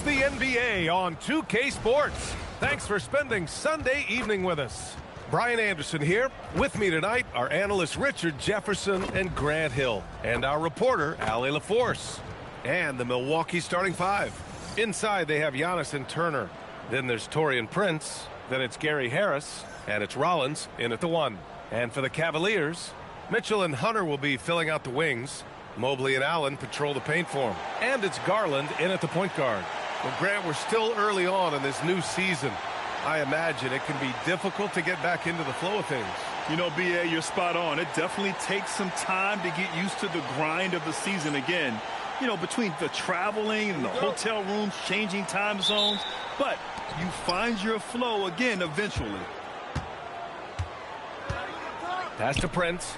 the NBA on 2K Sports. Thanks for spending Sunday evening with us. Brian Anderson here. With me tonight are analysts Richard Jefferson and Grant Hill, and our reporter, Allie LaForce. And the Milwaukee starting five. Inside, they have Giannis and Turner. Then there's Taurean Prince. Then it's Gary Harris. And it's Rollins in at the one. And for the Cavaliers, Mitchell and Hunter will be filling out the wings. Mobley and Allen patrol the paint for him. And it's Garland in at the point guard. Well, Grant, we're still early on in this new season. I imagine it can be difficult to get back into the flow of things. You know, B.A., you're spot on. It definitely takes some time to get used to the grind of the season again. You know, between the traveling and the hotel rooms, changing time zones. But you find your flow again eventually. Pass to Prince.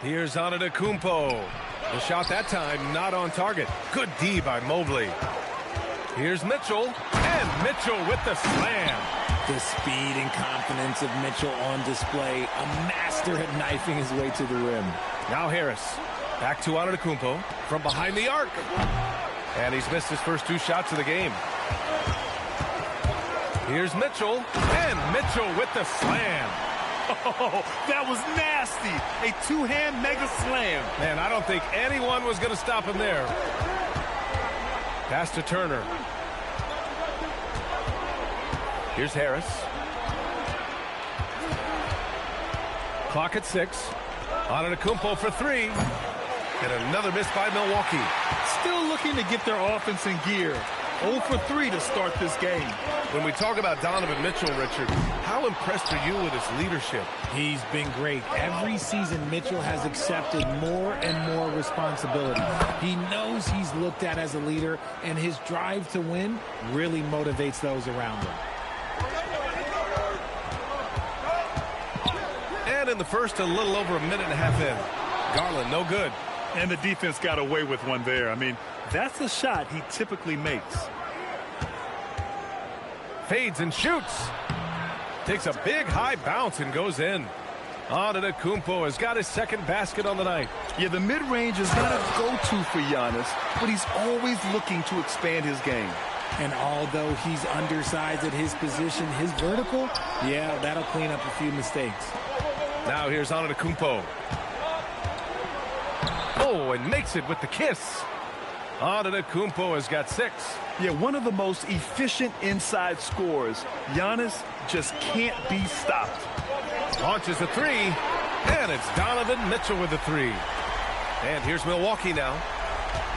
Here's Antetokounmpo. The shot that time not on target. Good D by Mobley. Here's Mitchell. And Mitchell with the slam. The speed and confidence of Mitchell on display. A master at knifing his way to the rim. Now Harris. Back to Antetokounmpo from behind the arc. And he's missed his first two shots of the game. Here's Mitchell. And Mitchell with the slam. Oh, that was nasty. A two-hand mega slam. Man, I don't think anyone was going to stop him there. Pass to Turner. Here's Harris. Clock at 6. Antetokounmpo for three. And another miss by Milwaukee. Still looking to get their offense in gear. 0 for 3 to start this game. When we talk about Donovan Mitchell, Richard, how impressed are you with his leadership? He's been great. Every season, Mitchell has accepted more and more responsibility. He knows he's looked at as a leader, and his drive to win really motivates those around him. And in the first, a little over a minute and a half in. Garland, no good. And the defense got away with one there. I mean, that's a shot he typically makes. Fades and shoots. Takes a big high bounce and goes in. Antetokounmpo has got his second basket on the night. Yeah, the mid-range is not a go-to for Giannis, but he's always looking to expand his game. And although he's undersized at his position, his vertical, yeah, that'll clean up a few mistakes. Now here's Antetokounmpo. Oh, and makes it with the kiss. Antetokounmpo has got 6. Yeah, one of the most efficient inside scorers. Giannis just can't be stopped. Launches a 3, and it's Donovan Mitchell with the 3. And here's Milwaukee now.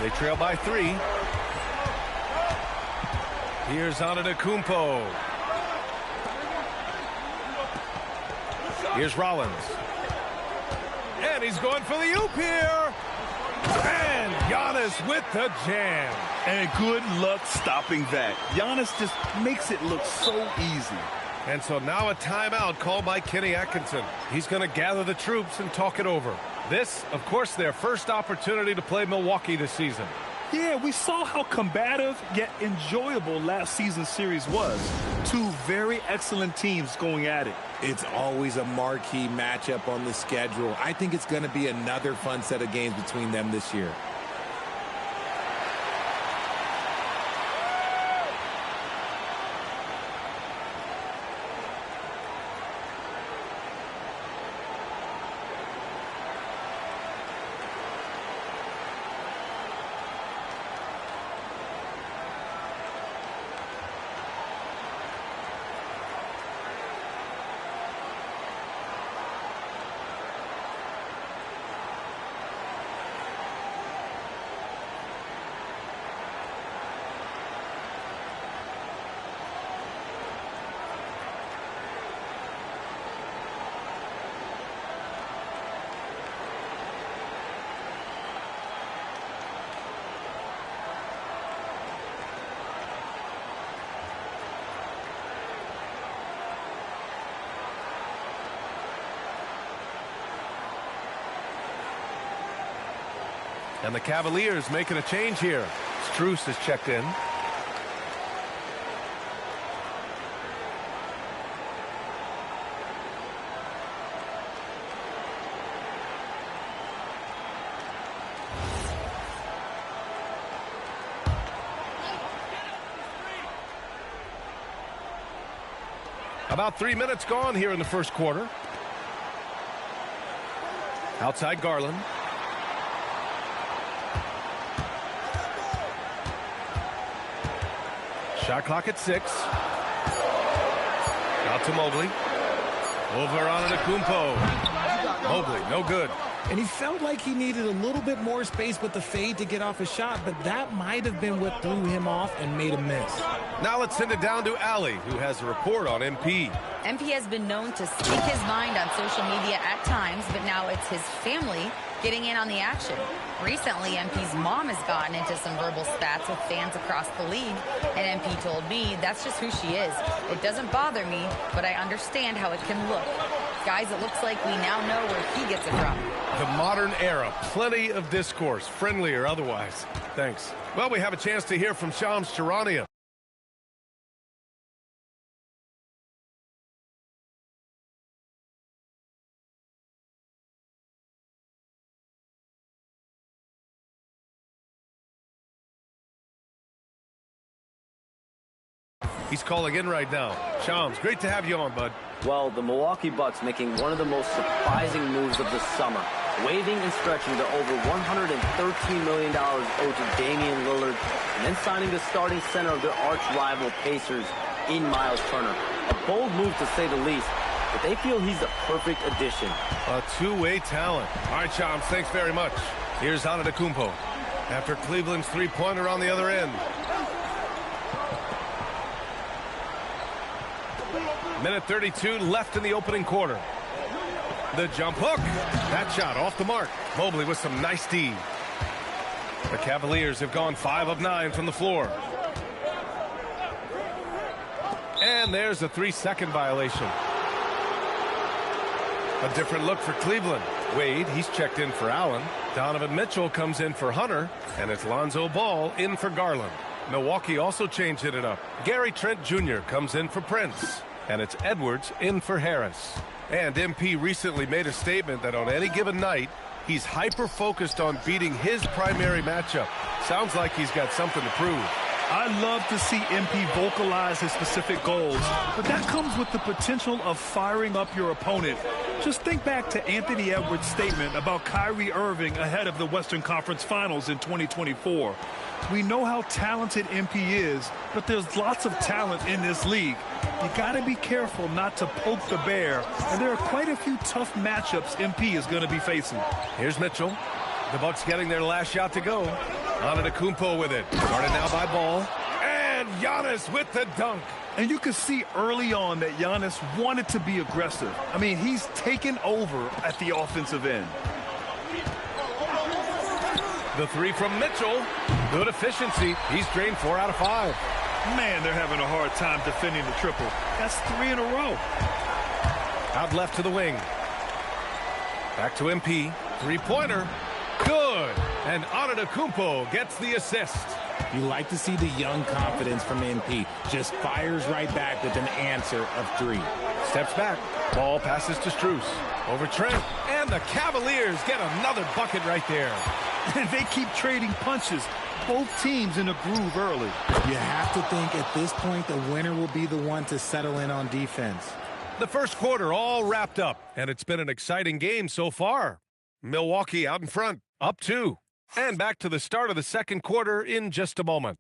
They trail by 3. Here's Antetokounmpo. Here's Rollins. And he's going for the oop here. And Giannis with the jam. And good luck stopping that. Giannis just makes it look so easy. And so now a timeout called by Kenny Atkinson. He's going to gather the troops and talk it over. This, of course, their first opportunity to play Milwaukee this season. Yeah, we saw how combative yet enjoyable last season's series was. Two very excellent teams going at it. It's always a marquee matchup on the schedule. I think it's going to be another fun set of games between them this year. And the Cavaliers making a change here. Strus has checked in. About 3 minutes gone here in the first quarter. Outside Garland. Shot clock at 6. Out to Mobley. Over on Antetokounmpo. Mobley, no good. And he felt like he needed a little bit more space with the fade to get off a shot, but that might have been what threw him off and made him miss. Now let's send it down to Allie, who has a report on MP. MP has been known to speak his mind on social media at times, but now it's his family getting in on the action. Recently, MP's mom has gotten into some verbal spats with fans across the league, and MP told me that's just who she is. It doesn't bother me, but I understand how it can look. Guys, it looks like we now know where he gets it from. The modern era, plenty of discourse, friendly or otherwise. Thanks. Well, we have a chance to hear from Shams Charania. He's calling in right now. Shams, great to have you on, bud. Well, the Milwaukee Bucks making one of the most surprising moves of the summer, waiving and stretching the over $113 million owed to Damian Lillard, and then signing the starting center of their arch rival Pacers in Miles Turner. A bold move to say the least, but they feel he's the perfect addition. A two-way talent. All right, Shams, thanks very much. Here's Antetokounmpo after Cleveland's three-pointer on the other end. Minute 32 left in the opening quarter. The jump hook. That shot off the mark. Mobley with some nice D. The Cavaliers have gone 5 of 9 from the floor. And there's a 3-second violation. A different look for Cleveland. Wade, he's checked in for Allen. Donovan Mitchell comes in for Hunter. And it's Lonzo Ball in for Garland. Milwaukee also changed it up. Gary Trent Jr. comes in for Prince. And it's Edwards in for Harris. And MP recently made a statement that on any given night, he's hyper-focused on beating his primary matchup. Sounds like he's got something to prove. I love to see MP vocalize his specific goals, but that comes with the potential of firing up your opponent. Just think back to Anthony Edwards' statement about Kyrie Irving ahead of the Western Conference Finals in 2024. We know how talented MP is, but there's lots of talent in this league. You got to be careful not to poke the bear, and there are quite a few tough matchups MP is going to be facing. Here's Mitchell. The Bucks getting their last shot to go. Antetokounmpo with it. Guarded now by Ball. And Giannis with the dunk. And you can see early on that Giannis wanted to be aggressive. I mean, he's taken over at the offensive end. The three from Mitchell. Good efficiency. He's drained 4 out of 5. Man, they're having a hard time defending the triple. That's 3 in a row. Out left to the wing. Back to MP. Three-pointer. Good. And Antetokounmpo gets the assist. You like to see the young confidence from MP. Just fires right back with an answer of 3. Steps back. Ball passes to Strus. Over Trent. And the Cavaliers get another bucket right there. And they keep trading punches. Both teams in a groove early. You have to think at this point the winner will be the one to settle in on defense. The first quarter all wrapped up, and it's been an exciting game so far. Milwaukee out in front, up 2. And back to the start of the second quarter in just a moment.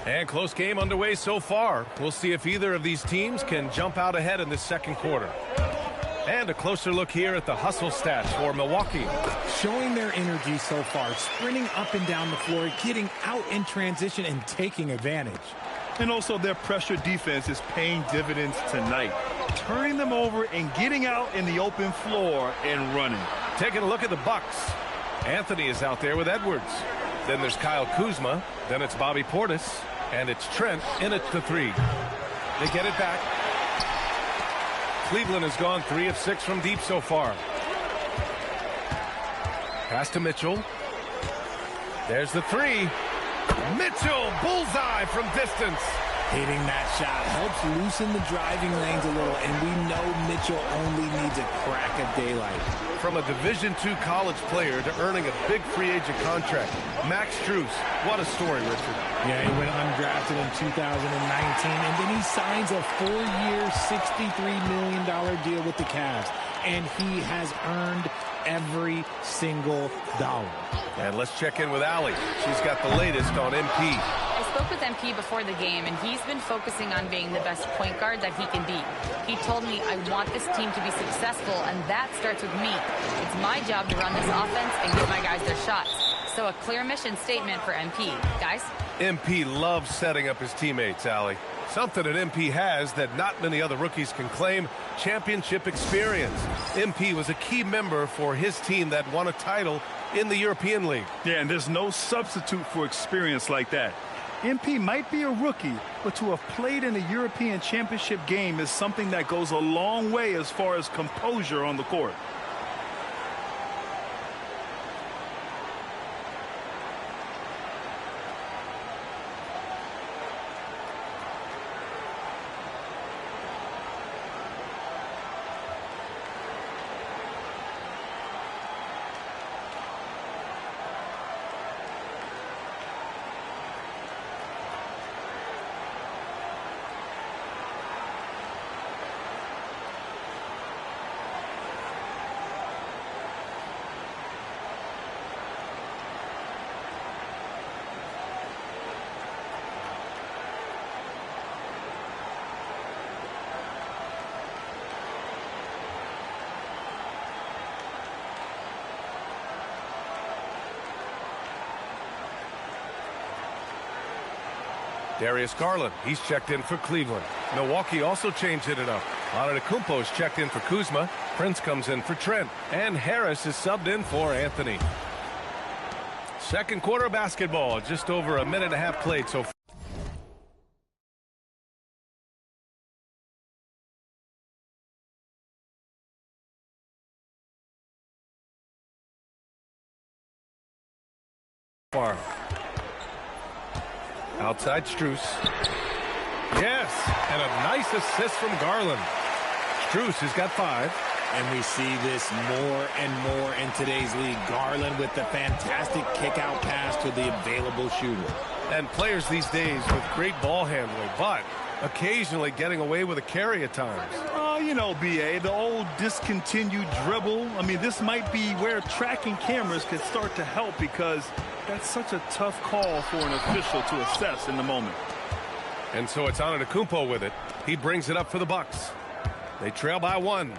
And close game underway so far. We'll see if either of these teams can jump out ahead in this second quarter. And a closer look here at the hustle stats for Milwaukee. Showing their energy so far, sprinting up and down the floor, getting out in transition and taking advantage. And also their pressure defense is paying dividends tonight. Turning them over and getting out in the open floor and running. Taking a look at the Bucks. Anthony is out there with Edwards. Then there's Kyle Kuzma. Then it's Bobby Portis. And it's Trent in it to 3. They get it back. Cleveland has gone 3 of 6 from deep so far. Pass to Mitchell. There's the 3. Mitchell, bullseye from distance. Hitting that shot helps loosen the driving lanes a little, and we know Mitchell only needs a crack of daylight. From a Division II college player to earning a big free agent contract, Max Strus, what a story, Richard. Yeah, he went undrafted in 2019, and then he signs a 4-year, $63 million deal with the Cavs, and he has earned every single dollar. And let's check in with Allie. She's got the latest on MP. I spoke with MP before the game, and he's been focusing on being the best point guard that he can be. He told me, I want this team to be successful, and that starts with me. It's my job to run this offense and give my guys their shots. So a clear mission statement for MP. Guys? MP loves setting up his teammates, Allie. Something that MP has that not many other rookies can claim: championship experience. MP was a key member for his team that won a title in the European League. Yeah, and there's no substitute for experience like that. MP might be a rookie, but to have played in a European championship game is something that goes a long way as far as composure on the court. Darius Garland, he's checked in for Cleveland. Milwaukee also changed it up. Antetokounmpo's checked in for Kuzma. Prince comes in for Trent. And Harris is subbed in for Anthony. Second quarter basketball, just over a minute and a half played so far. Outside Strus. Yes, and a nice assist from Garland. Strus has got 5. And we see this more and more in today's league. Garland with the fantastic kick-out pass to the available shooter. And players these days with great ball handling, but occasionally getting away with a carry at times. Oh, you know, B.A., the old discontinued dribble. I mean, this might be where tracking cameras could start to help, because that's such a tough call for an official to assess in the moment. And so it's Antetokounmpo with it. He brings it up for the Bucks. They trail by 1.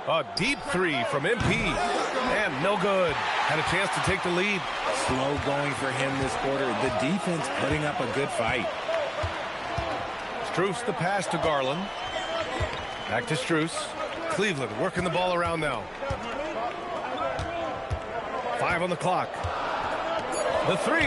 A deep 3 from MP. And no good. Had a chance to take the lead. Slow going for him this quarter. The defense putting up a good fight. Strus the pass to Garland. Back to Strus. Cleveland working the ball around now. 5 on the clock. The 3.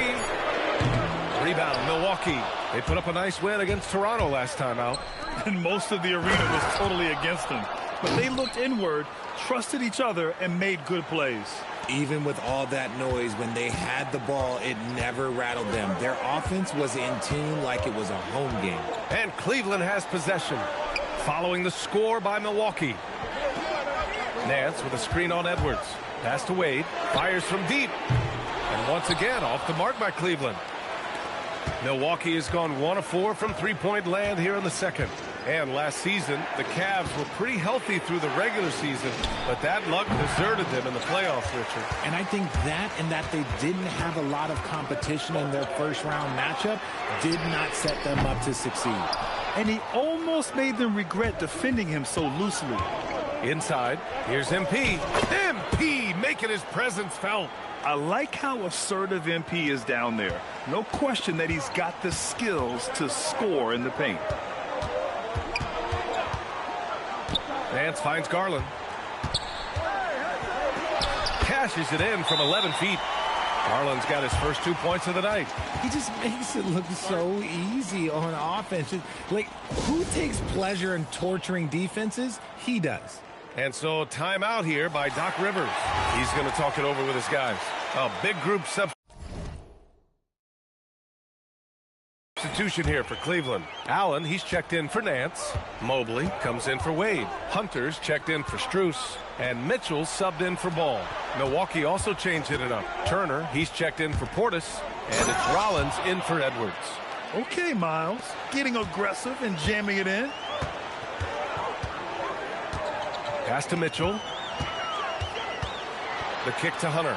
Rebound, Milwaukee. They put up a nice win against Toronto last time out. And most of the arena was totally against them. But they looked inward, trusted each other, and made good plays. Even with all that noise, when they had the ball, it never rattled them. Their offense was in tune like it was a home game. And Cleveland has possession, following the score by Milwaukee. Nance with a screen on Edwards. Pass to Wade. Fires from deep. And once again, off the mark by Cleveland. Milwaukee has gone 1 of 4 from three-point land here in the second. And last season, the Cavs were pretty healthy through the regular season, but that luck deserted them in the playoffs, Richard. And I think that and that they didn't have a lot of competition in their first-round matchup did not set them up to succeed. And he almost made them regret defending him so loosely. Inside, here's MP. MP making his presence felt. I like how assertive MP is down there. No question that he's got the skills to score in the paint. Nance finds Garland. Cashes it in from 11 feet. Garland's got his first 2 points of the night. He just makes it look so easy on offense. Like, who takes pleasure in torturing defenses? He does. And so timeout here by Doc Rivers. He's going to talk it over with his guys. A big group substitute. substitution here for Cleveland. Allen, he's checked in for Nance. Mobley comes in for Wade. Hunter's checked in for Strus. And Mitchell's subbed in for Ball. Milwaukee also changed it up. Turner, he's checked in for Portis. And it's Rollins in for Edwards. Okay, Miles. Getting aggressive and jamming it in. Pass to Mitchell. The kick to Hunter.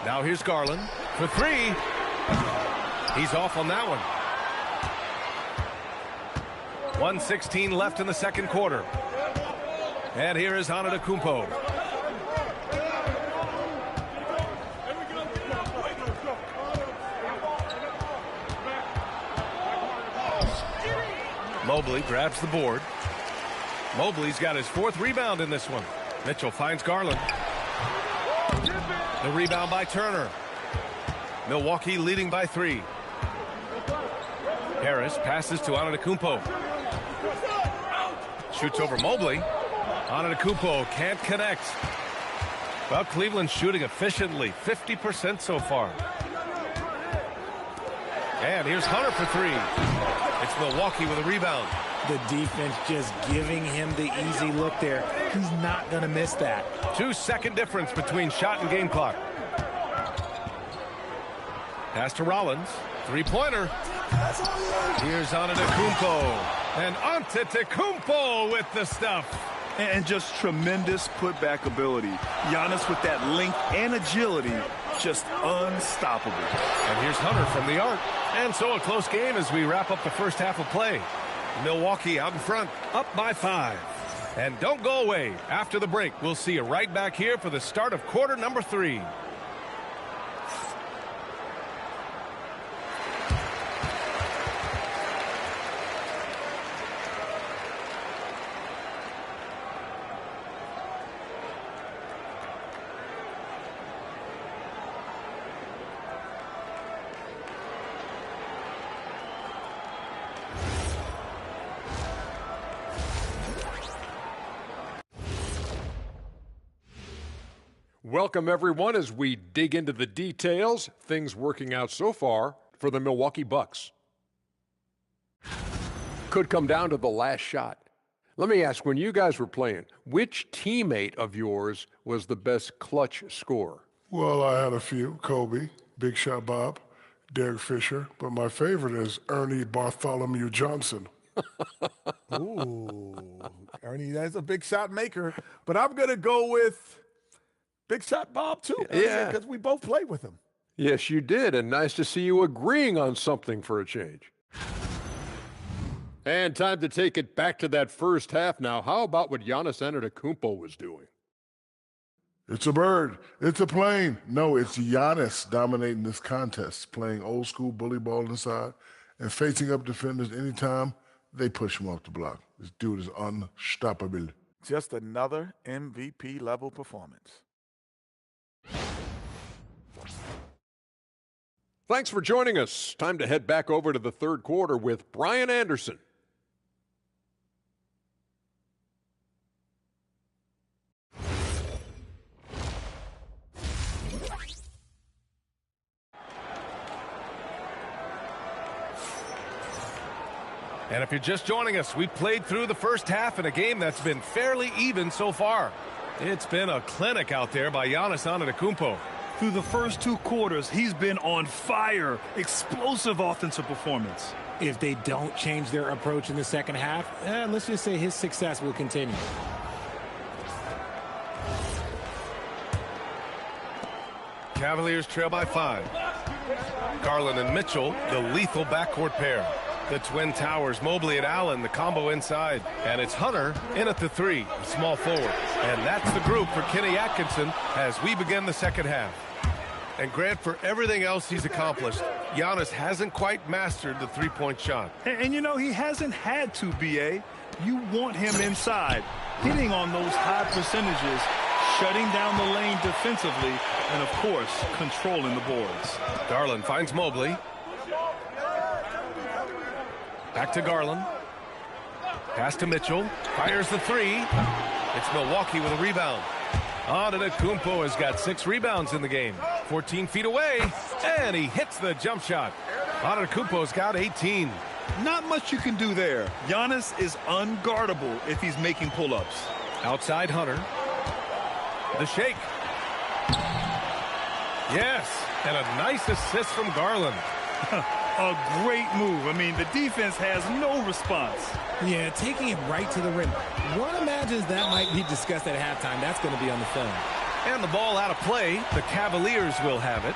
Now here's Garland for three. He's off on that one. 1:16 left in the second quarter. And here is Antetokounmpo. Mobley grabs the board. Mobley's got his 4th rebound in this one. Mitchell finds Garland. The rebound by Turner. Milwaukee leading by 3. Harris passes to Antetokounmpo. Shoots over Mobley. Antetokounmpo can't connect. Well, Cleveland's shooting efficiently, 50% so far. And here's Hunter for 3. It's Milwaukee with a rebound. The defense just giving him the easy look there. He's not going to miss that. 2-second difference between shot and game clock. Pass to Rollins. 3-pointer. Here's Antetokounmpo. And Antetokounmpo with the stuff. And just tremendous putback ability. Giannis with that length and agility, just unstoppable. And here's Hunter from the arc. And so a close game as we wrap up the first half of play. Milwaukee out in front, up by 5. And don't go away. After the break, we'll see you right back here for the start of quarter number 3. Welcome, everyone, as we dig into the details. Things working out so far for the Milwaukee Bucks. Could come down to the last shot. Let me ask, when you guys were playing, which teammate of yours was the best clutch scorer? Well, I had a few. Kobe, Big Shot Bob, Derek Fisher. But my favorite is Ernie Bartholomew Johnson. Ooh, Ernie, that's a big shot maker. But I'm going to go with Big Shot Bob, too. Yeah. Because we both played with him. Yes, you did, and nice to see you agreeing on something for a change. And time to take it back to that first half now. How about what Giannis Antetokounmpo was doing? It's a bird. It's a plane. No, it's Giannis dominating this contest, playing old school bully ball inside and facing up defenders anytime they push him off the block. This dude is unstoppable. Just another MVP-level performance. Thanks for joining us. Time to head back over to the third quarter with Brian Anderson. And if you're just joining us, we played through the first half in a game that's been fairly even so far. It's been a clinic out there by Giannis Antetokounmpo. Through the first 2 quarters, he's been on fire. Explosive offensive performance. If they don't change their approach in the second half, let's just say his success will continue. Cavaliers trail by 5. Garland and Mitchell, the lethal backcourt pair. The twin towers, Mobley and Allen, the combo inside. And it's Hunter in at the 3, small forward. And that's the group for Kenny Atkinson as we begin the second half. And Grant, for everything else he's accomplished, Giannis hasn't quite mastered the three-point shot. And you know, he hasn't had to, B.A. You want him inside, hitting on those high percentages, shutting down the lane defensively, and, of course, controlling the boards. Garland finds Mobley. Back to Garland. Pass to Mitchell. Fires the 3. It's Milwaukee with a rebound. Antetokounmpo has got 6 rebounds in the game. 14 feet away, and he hits the jump shot. Antetokounmpo's got 18. Not much you can do there. Giannis is unguardable if he's making pull-ups. Outside Hunter. The shake. Yes, and a nice assist from Garland. A great move. I mean, the defense has no response. Yeah, taking it right to the rim. One imagines that might be discussed at halftime. That's going to be on the film. And the ball out of play. The Cavaliers will have it.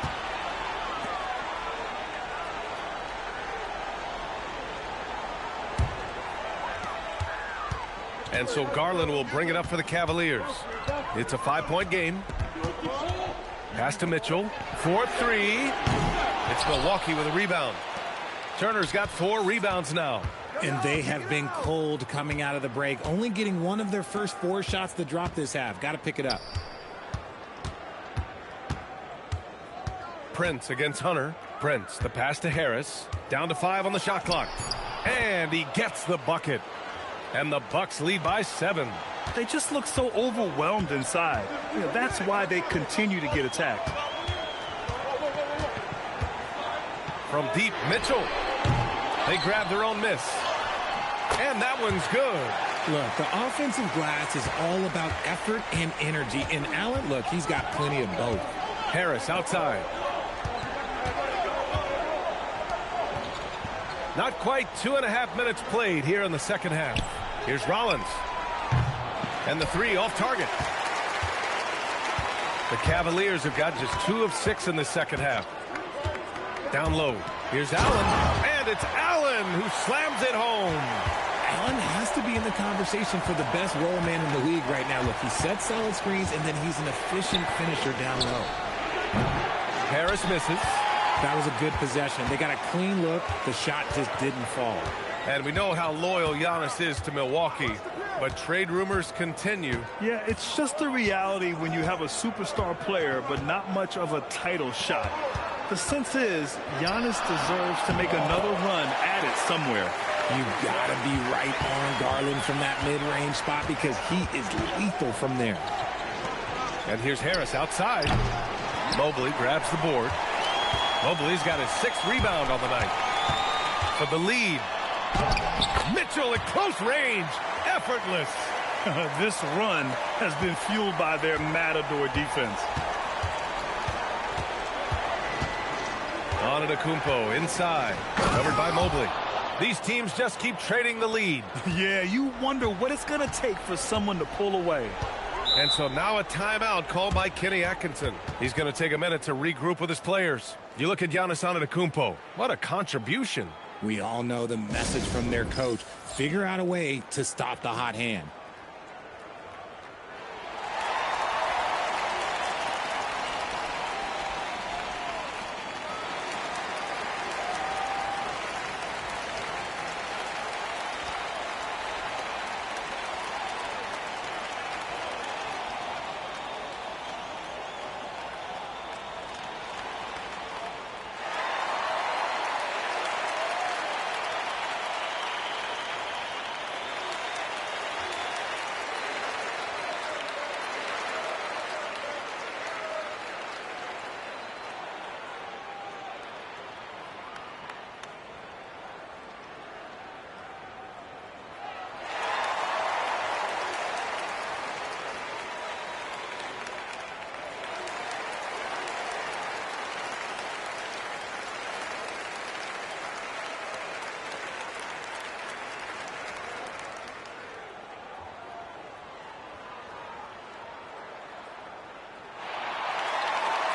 And so Garland will bring it up for the Cavaliers. It's a 5-point game. Pass to Mitchell. 4-3. It's Milwaukee with a rebound. Turner's got 4 rebounds now. And they have been cold coming out of the break. Only getting one of their first 4 shots to drop this half. Got to pick it up. Prince against Hunter. Prince, the pass to Harris. Down to 5 on the shot clock. And he gets the bucket. And the Bucks lead by 7. They just look so overwhelmed inside. You know, that's why they continue to get attacked. From deep, Mitchell. They grab their own miss. And that one's good. Look, the offensive glass is all about effort and energy. And Allen, look, he's got plenty of both. Harris outside. Not quite 2.5 minutes played here in the second half. Here's Rollins. And the 3 off target. The Cavaliers have got just 2 of 6 in the second half. Down low. Here's Allen. And it's Allen who slams it home. Allen has to be in the conversation for the best roll man in the league right now. Look, he sets solid screens, and then he's an efficient finisher down low. Harris misses. That was a good possession. They got a clean look. The shot just didn't fall. And we know how loyal Giannis is to Milwaukee, but trade rumors continue. Yeah, it's just the reality when you have a superstar player, but not much of a title shot. The sense is Giannis deserves to make another run at it somewhere. You got to be right on Garland from that mid-range spot because he is lethal from there. And here's Harris outside. Mobley grabs the board. Mobley's got his 6th rebound on the night. For the lead. Mitchell at close range. Effortless. This run has been fueled by their Matador defense. Antetokounmpo inside. Covered by Mobley. These teams just keep trading the lead. Yeah, you wonder what it's going to take for someone to pull away. And so now a timeout called by Kenny Atkinson. He's going to take a minute to regroup with his players. You look at Giannis Antetokounmpo. What a contribution. We all know the message from their coach. Figure out a way to stop the hot hand.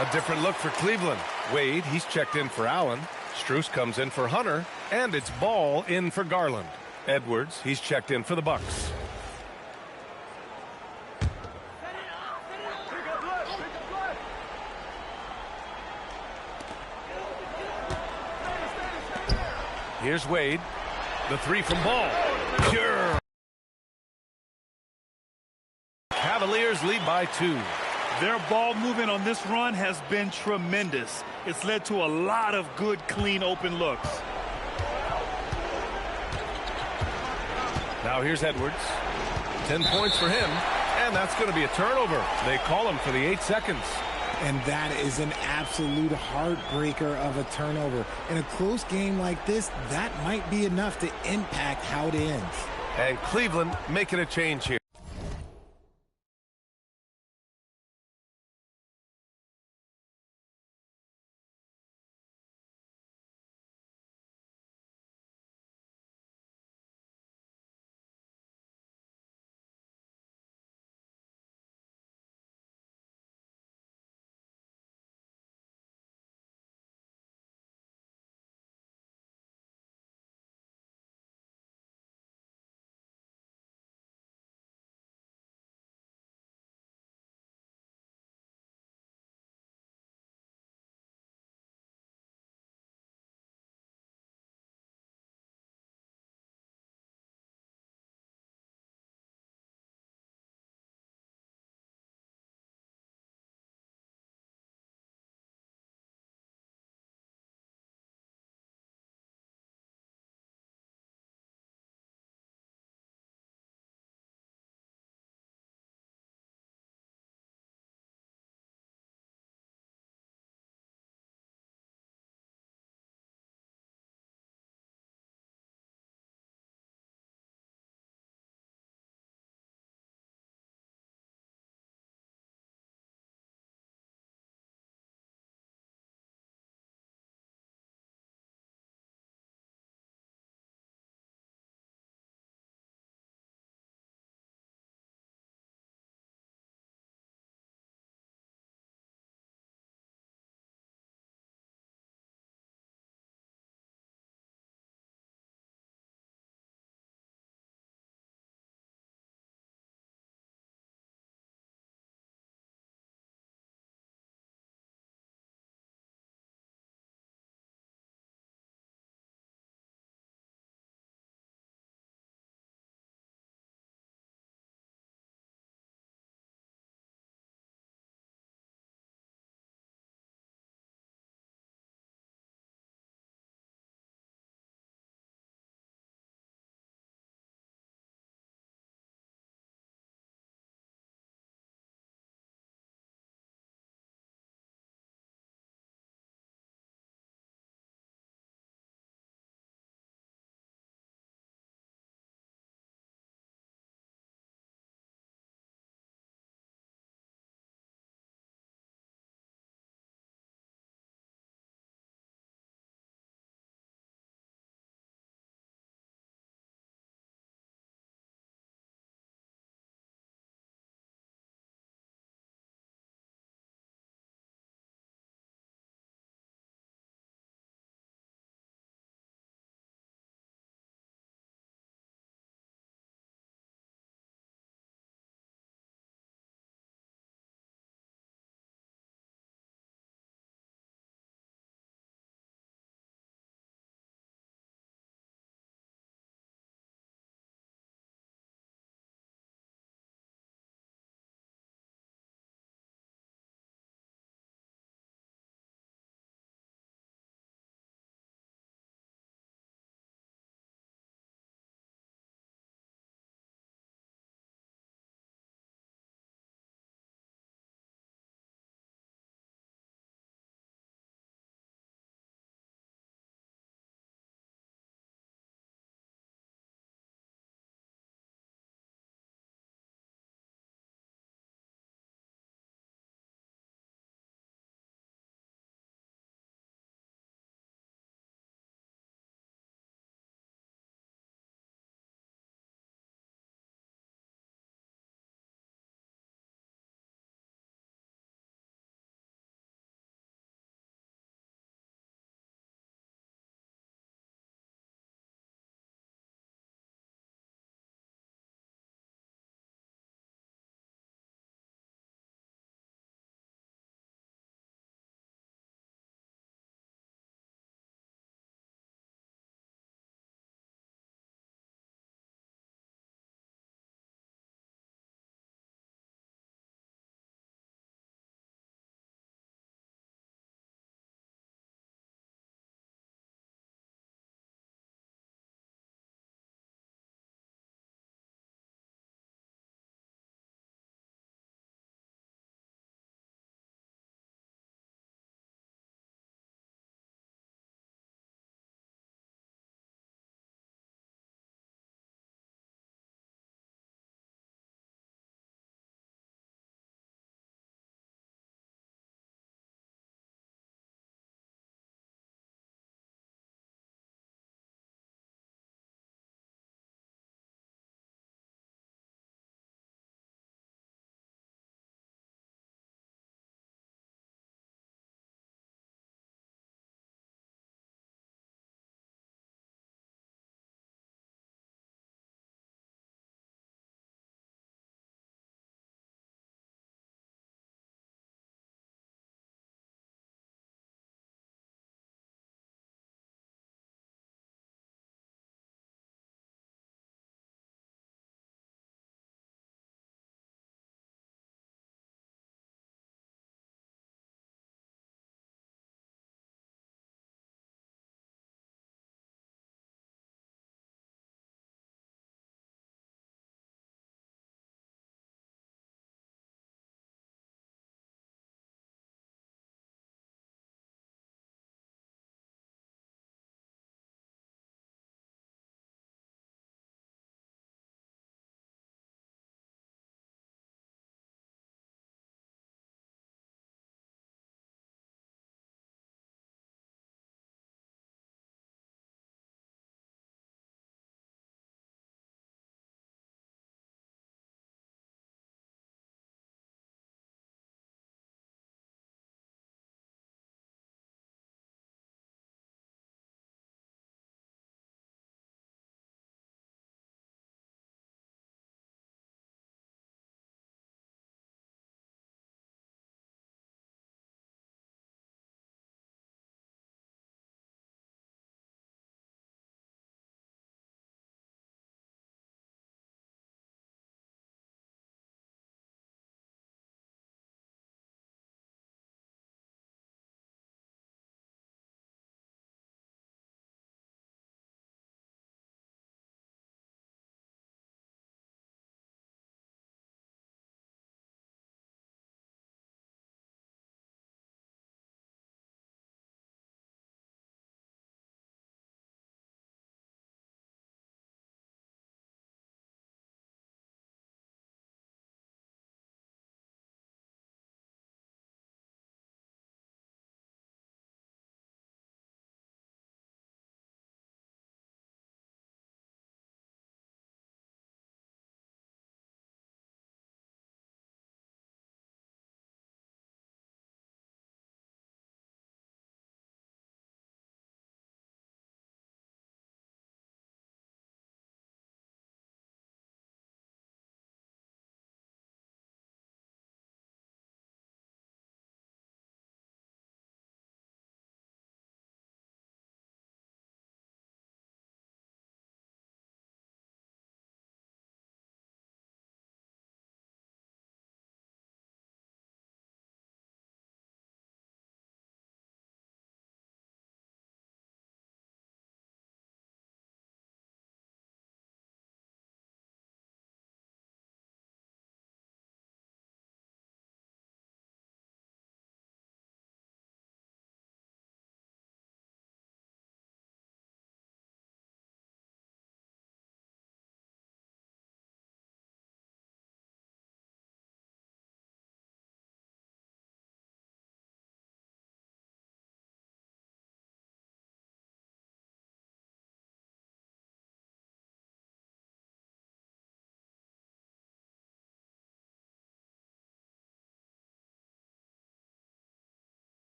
A different look for Cleveland. Wade, he's checked in for Allen. Strus comes in for Hunter. And it's Ball in for Garland. Edwards, he's checked in for the Bucks. Here's Wade. The 3 from Ball. Pure. Cavaliers lead by 2. Their ball movement on this run has been tremendous. It's led to a lot of good, clean, open looks. Now here's Edwards. 10 points for him. And that's going to be a turnover. They call him for the 8 seconds. And that is an absolute heartbreaker of a turnover. In a close game like this, that might be enough to impact how it ends. And Cleveland making a change here.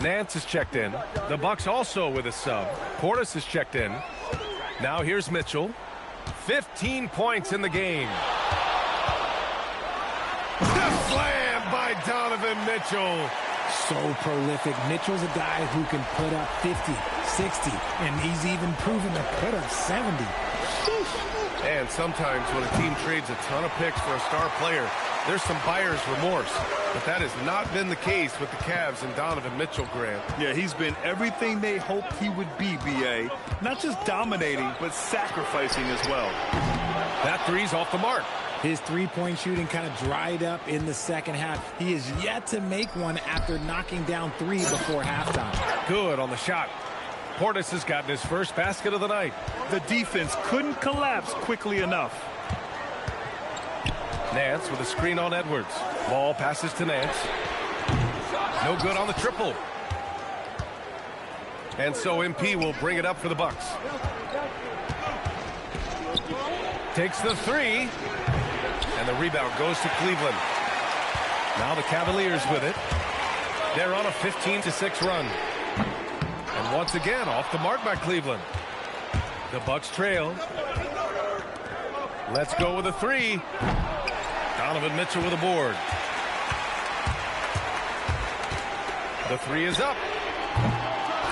Nance is checked in. The Bucks also with a sub. Portis is checked in. Now here's Mitchell. 15 points in the game. The slam by Donovan Mitchell. So prolific. Mitchell's a guy who can put up 50, 60, and he's even proven to put up 70. And sometimes when a team trades a ton of picks for a star player, there's some buyer's remorse. But that has not been the case with the Cavs and Donovan Mitchell, Grant. Yeah, he's been everything they hoped he would be, B.A. Not just dominating, but sacrificing as well. That three's off the mark. His three-point shooting kind of dried up in the second half. He is yet to make one after knocking down 3 before halftime. Good on the shot. Portis has gotten his first basket of the night. The defense couldn't collapse quickly enough. Nance with a screen on Edwards. Ball passes to Nance. No good on the triple. And so MP will bring it up for the Bucks. Takes the three. And the rebound goes to Cleveland. Now the Cavaliers with it. They're on a 15-6 run. And once again, off the mark by Cleveland. The Bucks trail. Let's go with a three. Donovan Mitchell with a board. The three is up.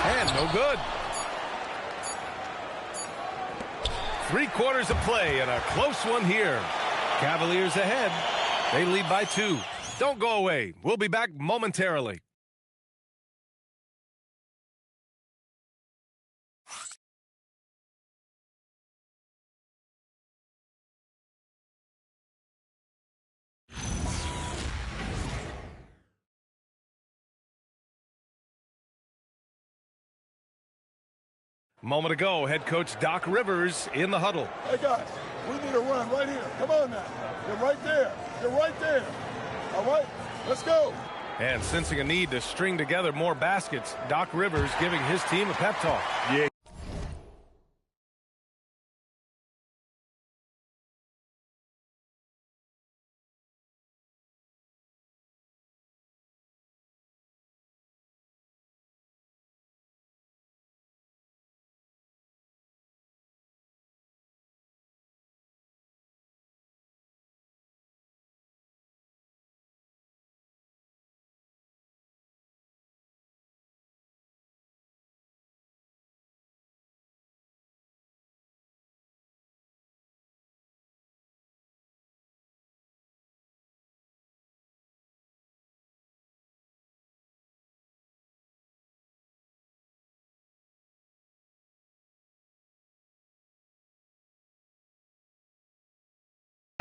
And no good. 3 quarters of play and a close one here. Cavaliers ahead. They lead by 2. Don't go away. We'll be back momentarily. Moment ago, head coach Doc Rivers in the huddle. Hey, guys, we need a run right here. Come on now. You're right there. You're right there. All right, let's go. And sensing a need to string together more baskets, Doc Rivers giving his team a pep talk. Yeah.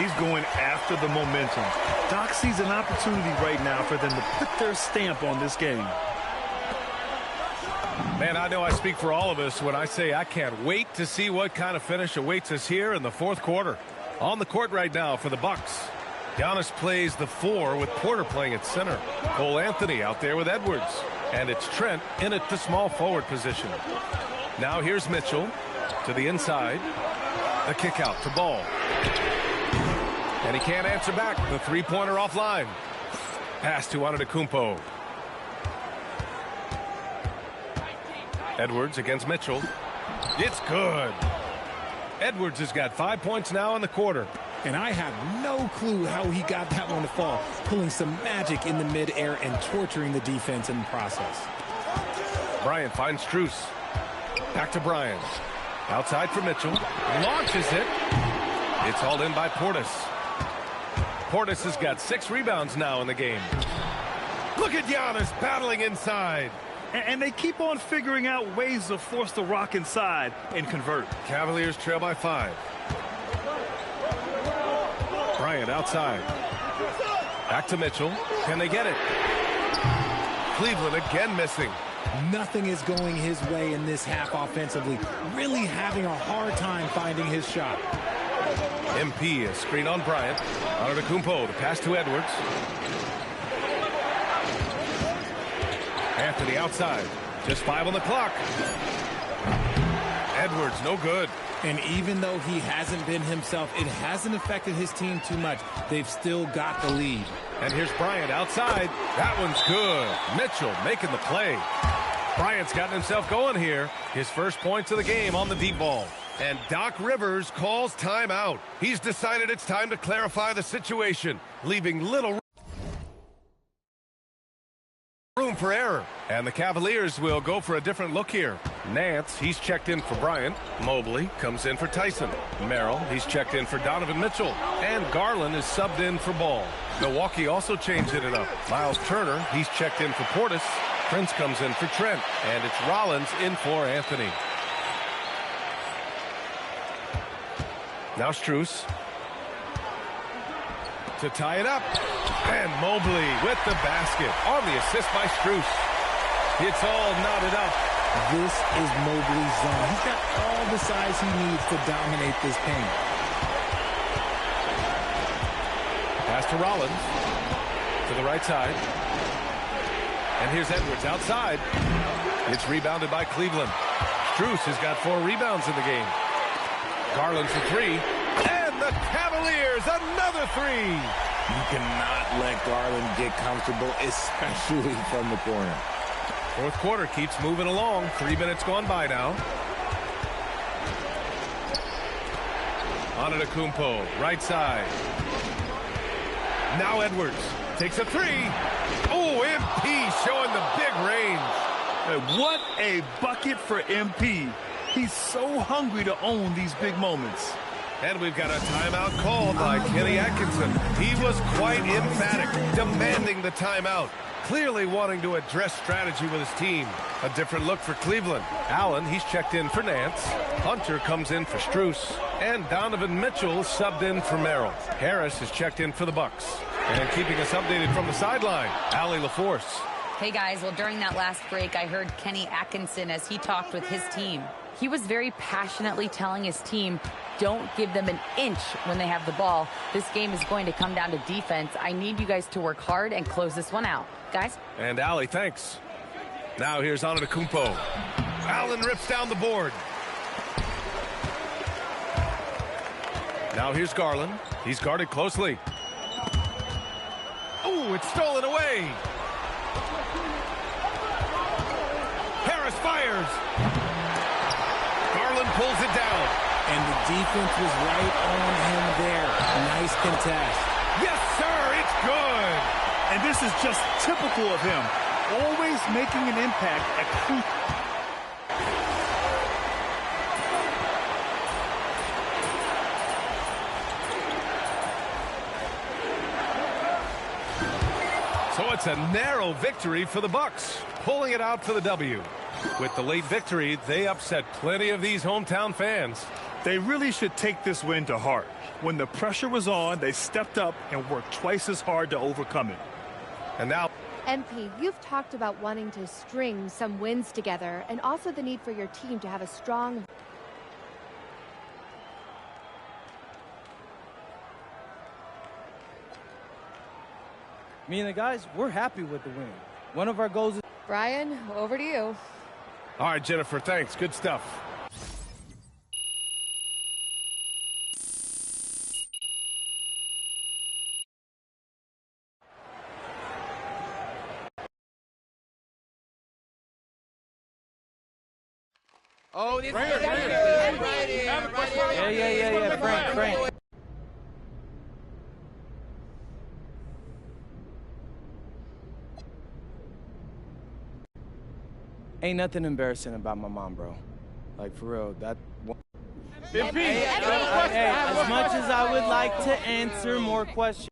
He's going after the momentum. Doc sees an opportunity right now for them to put their stamp on this game. Man, I know I speak for all of us when I say I can't wait to see what kind of finish awaits us here in the 4th quarter. On the court right now for the Bucks. Giannis plays the 4 with Porter playing at center. Cole Anthony out there with Edwards. And it's Trent in at the small forward position. Now here's Mitchell to the inside. The kick out to Ball. And he can't answer back. The three-pointer offline. Pass to Antetokounmpo. Edwards against Mitchell. It's good. Edwards has got 5 points now in the quarter. And I have no clue how he got that one to fall. Pulling some magic in the midair and torturing the defense in the process. Bryant finds Strus. Back to Bryant. Outside for Mitchell. Launches it. It's hauled in by Portis. Portis has got 6 rebounds now in the game. Look at Giannis battling inside. And they keep on figuring out ways to force the rock inside and convert. Cavaliers trail by 5. Bryant outside. Back to Mitchell. Can they get it? Cleveland again missing. Nothing is going his way in this half offensively. Really having a hard time finding his shot. MP a screen on Bryant. Antetokounmpo, the pass to Edwards. Anthony outside. Just 5 on the clock. Edwards, no good. And even though he hasn't been himself, it hasn't affected his team too much. They've still got the lead. And here's Bryant outside. That one's good. Mitchell making the play. Bryant's gotten himself going here. His first points of the game on the deep ball. And Doc Rivers calls timeout. He's decided it's time to clarify the situation, leaving little room for error. And the Cavaliers will go for a different look here. Nance, he's checked in for Bryant. Mobley comes in for Tyson. Merrill, he's checked in for Donovan Mitchell. And Garland is subbed in for Ball. Milwaukee also changed it up. Miles Turner, he's checked in for Portis. Prince comes in for Trent. And it's Rollins in for Anthony. Now Strus to tie it up. And Mobley with the basket on the assist by Strus. It's all knotted up. This is Mobley's zone. He's got all the size he needs to dominate this paint. Pass to Rollins to the right side. And here's Edwards outside. It's rebounded by Cleveland. Strus has got 4 rebounds in the game. Garland for 3. And the Cavaliers, another 3. You cannot let Garland get comfortable, especially from the corner. Fourth quarter keeps moving along. 3 minutes gone by now. Antetokounmpo, right side. Now Edwards takes a 3. Oh, MP showing the big range. And what a bucket for MP. He's so hungry to own these big moments. And we've got a timeout called by Kenny Atkinson. He was quite emphatic, demanding the timeout. Clearly wanting to address strategy with his team. A different look for Cleveland. Allen, he's checked in for Nance. Hunter comes in for Strus. And Donovan Mitchell subbed in for Merrill. Harris is checked in for the Bucks. And keeping us updated from the sideline, Allie LaForce. Hey guys, well during that last break I heard Kenny Atkinson as he talked with his team. He was very passionately telling his team, don't give them an inch when they have the ball. This game is going to come down to defense. I need you guys to work hard and close this one out. Guys? And Allie, thanks. Now here's Antetokounmpo. Allen rips down the board. Now here's Garland. He's guarded closely. Oh, it's stolen away. Harris fires. Garland pulls it down. And the defense was right on him there. Nice contest. Yes, sir, it's good. And this is just typical of him. Always making an impact at crucial. So it's a narrow victory for the Bucks, pulling it out for the W. With the late victory, they upset plenty of these hometown fans. They really should take this win to heart. When the pressure was on, they stepped up and worked twice as hard to overcome it. And now, MP, you've talked about wanting to string some wins together and also the need for your team to have a strong... Me and the guys, we're happy with the win. One of our goals is... Brian, over to you. all right, Jennifer, thanks. Good stuff. Oh, this right Yeah, Frank. Ain't nothing embarrassing about my mom, bro. Like, for real, that... Hey, as much as I would like to answer more questions...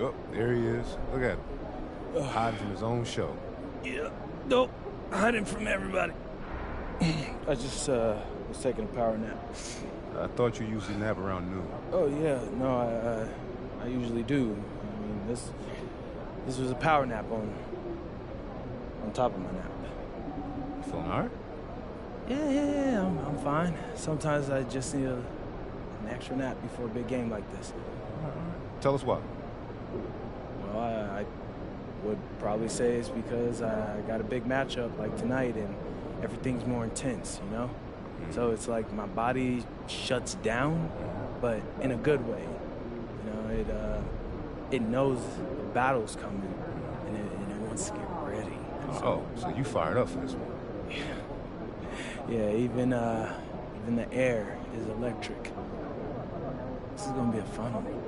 Oh, there he is. Look at him. Hiding from his own show. Yeah. Nope. Hiding from everybody. I just was taking a power nap. I thought you usually nap around noon. Oh, yeah. No, I usually do. I mean, this was a power nap on top of my nap. You feeling all right? Yeah, I'm fine. Sometimes I just need an extra nap before a big game like this. All right. Tell us why. Well, I would probably say it's because I got a big matchup like tonight and everything's more intense, you know? So it's like my body shuts down, but in a good way. You know, it knows the battle's coming and it wants to get ready. Oh, so you fired up for this one. Yeah, even the air is electric. This is gonna be a fun one.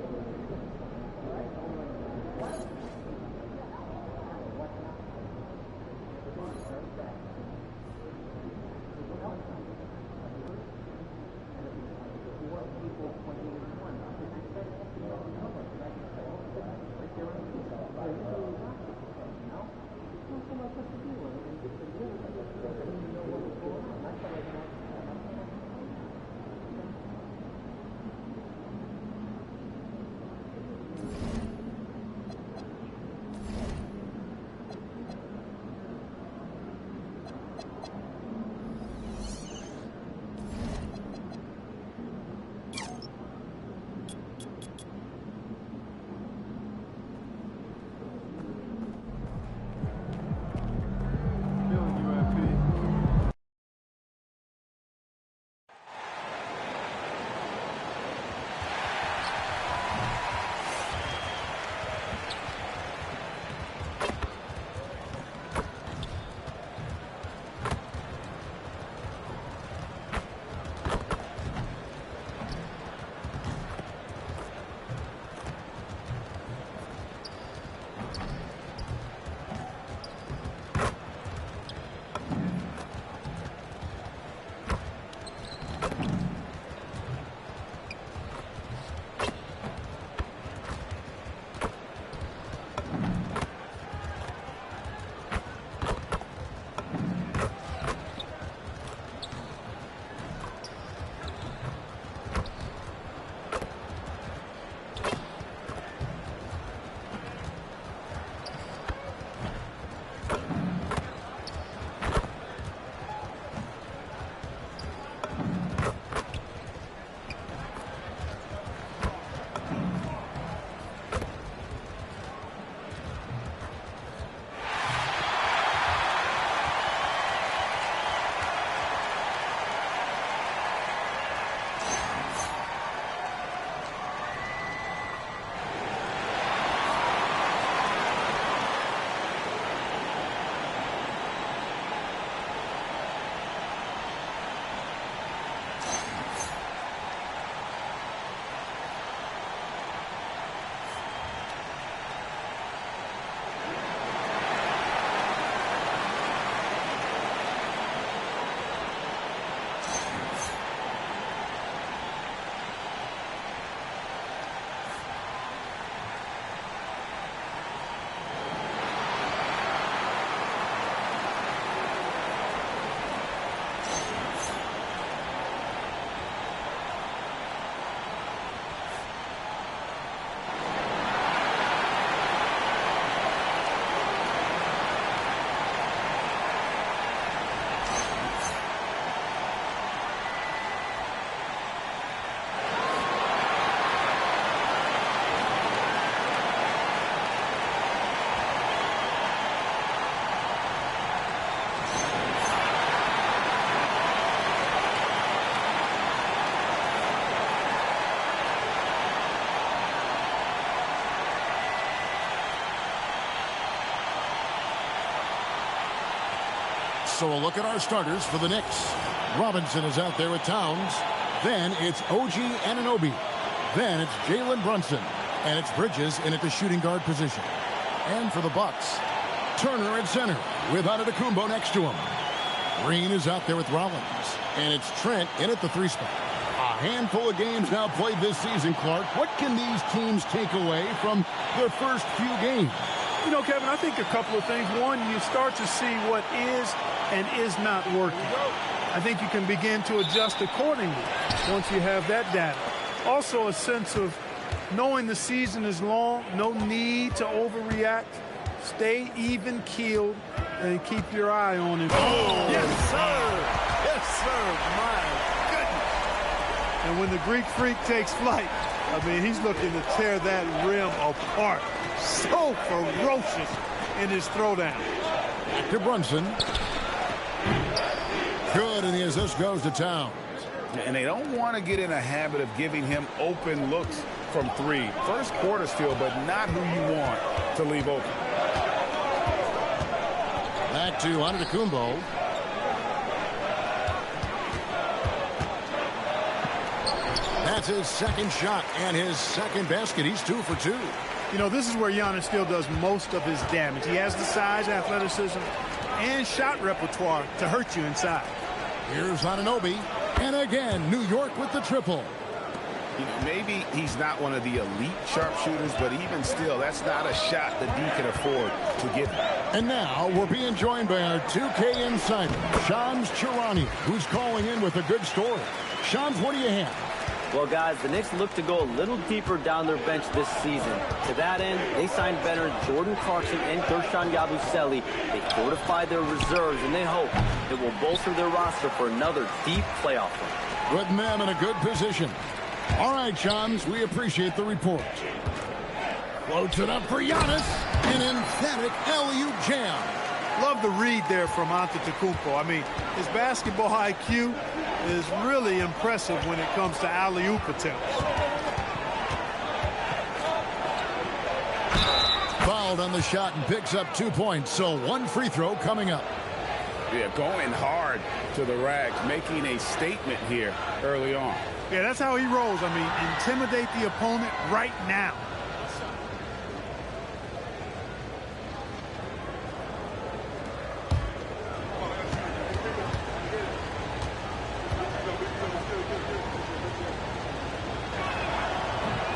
So a look at our starters for the Knicks. Robinson is out there with Towns. Then it's OG Anunoby. Then it's Jalen Brunson. And it's Bridges in at the shooting guard position. And for the Bucks, Turner at center with Antetokounmpo next to him. Green is out there with Rollins. And it's Trent in at the 3 spot. A handful of games now played this season, Clark. What can these teams take away from their first few games? You know, Kevin, I think a couple of things. One, you start to see what is and is not working. I think you can begin to adjust accordingly once you have that data. Also, a sense of knowing the season is long, no need to overreact. Stay even-keeled and keep your eye on it. Oh, yes, sir. Yes, sir. My goodness. And when the Greek Freak takes flight, I mean, he's looking to tear that rim apart. So ferocious in his throwdown. Back to Brunson. Good, and the assist goes to Towns. And they don't want to get in a habit of giving him open looks from three. First quarter still, but not who you want to leave open. Back to Antetokounmpo. That's his second shot and his second basket. He's 2 for 2. You know, this is where Giannis still does most of his damage. He has the size, athleticism, and shot repertoire to hurt you inside. Here's Anunoby. And again, New York with the triple. You know, maybe he's not one of the elite sharpshooters, but even still, that's not a shot that he can afford to give him. And now we're being joined by our 2K insider, Shams Charania, who's calling in with a good story. Shams, what do you have? Well, guys, the Knicks look to go a little deeper down their bench this season. To that end, they signed veterans Jordan Clarkson and Gershon Yabusele. They fortified their reserves, and they hope it will bolster their roster for another deep playoff run. Putting them in a good position. All right, Shams, we appreciate the report. Floats it up for Giannis. An emphatic alley-oop jam. Love the read there from Antetokounmpo. I mean, his basketball IQ is really impressive when it comes to alley-oop attempts. Fouled on the shot and picks up 2 points, so 1 free throw coming up. Yeah, going hard to the rack, making a statement here early on. Yeah, that's how he rolls. I mean, intimidate the opponent right now.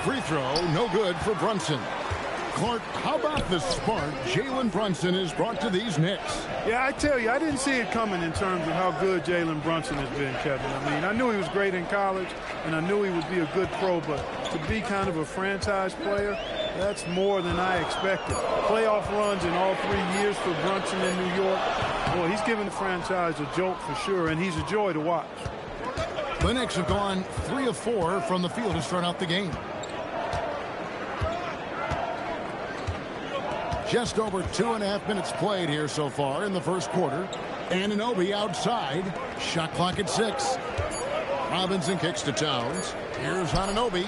Free throw, no good for Brunson. Clark, how about the spark Jalen Brunson has brought to these Knicks? Yeah, I tell you, I didn't see it coming in terms of how good Jalen Brunson has been, Kevin. I mean, I knew he was great in college, and I knew he would be a good pro, but to be kind of a franchise player, that's more than I expected. Playoff runs in all 3 years for Brunson in New York. Boy, he's given the franchise a jolt for sure, and he's a joy to watch. The Knicks have gone 3 of 4 from the field to start out the game. Just over 2.5 minutes played here so far in the first quarter. Anunoby outside. Shot clock at 6. Robinson kicks to Towns. Here's Anunoby.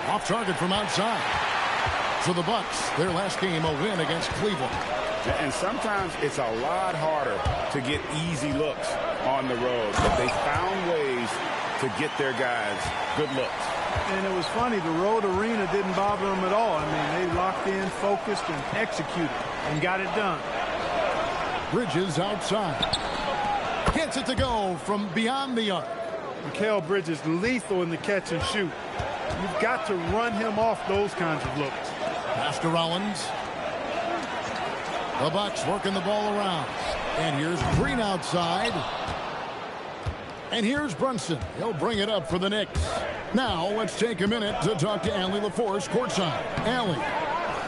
Off target from outside. For the Bucks, their last game a win against Cleveland. And sometimes it's a lot harder to get easy looks on the road, but they found ways to get their guys good looks. And it was funny, the road arena didn't bother them at all. I mean, they locked in, focused, and executed, and got it done. Bridges outside. Gets it to go from beyond the arc. Mikal Bridges lethal in the catch and shoot. You've got to run him off those kinds of looks. Pass to Rollins. The Bucks working the ball around. And here's Green outside. And here's Brunson. He'll bring it up for the Knicks. Now let's take a minute to talk to Allie LaForce courtside. Allie.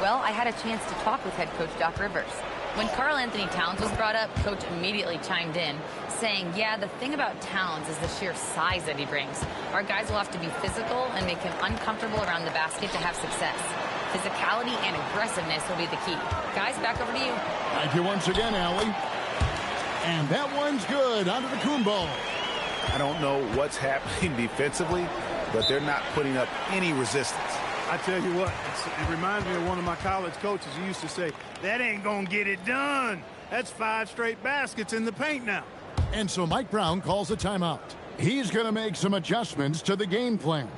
Well, I had a chance to talk with head coach Doc Rivers. When Karl Anthony Towns was brought up, coach immediately chimed in, saying, yeah, the thing about Towns is the sheer size that he brings. Our guys will have to be physical and make him uncomfortable around the basket to have success. Physicality and aggressiveness will be the key. Guys, back over to you. Thank you once again, Allie. And that one's good. Antetokounmpo. I don't know what's happening defensively, but they're not putting up any resistance. I tell you what, it reminds me of one of my college coaches who used to say, that ain't gonna get it done. That's 5 straight baskets in the paint now. And so Mike Brown calls a timeout. He's going to make some adjustments to the game plan.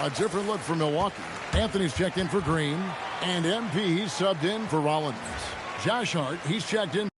A different look for Milwaukee. Anthony's checked in for Green, and MP subbed in for Rollins. Josh Hart, he's checked in.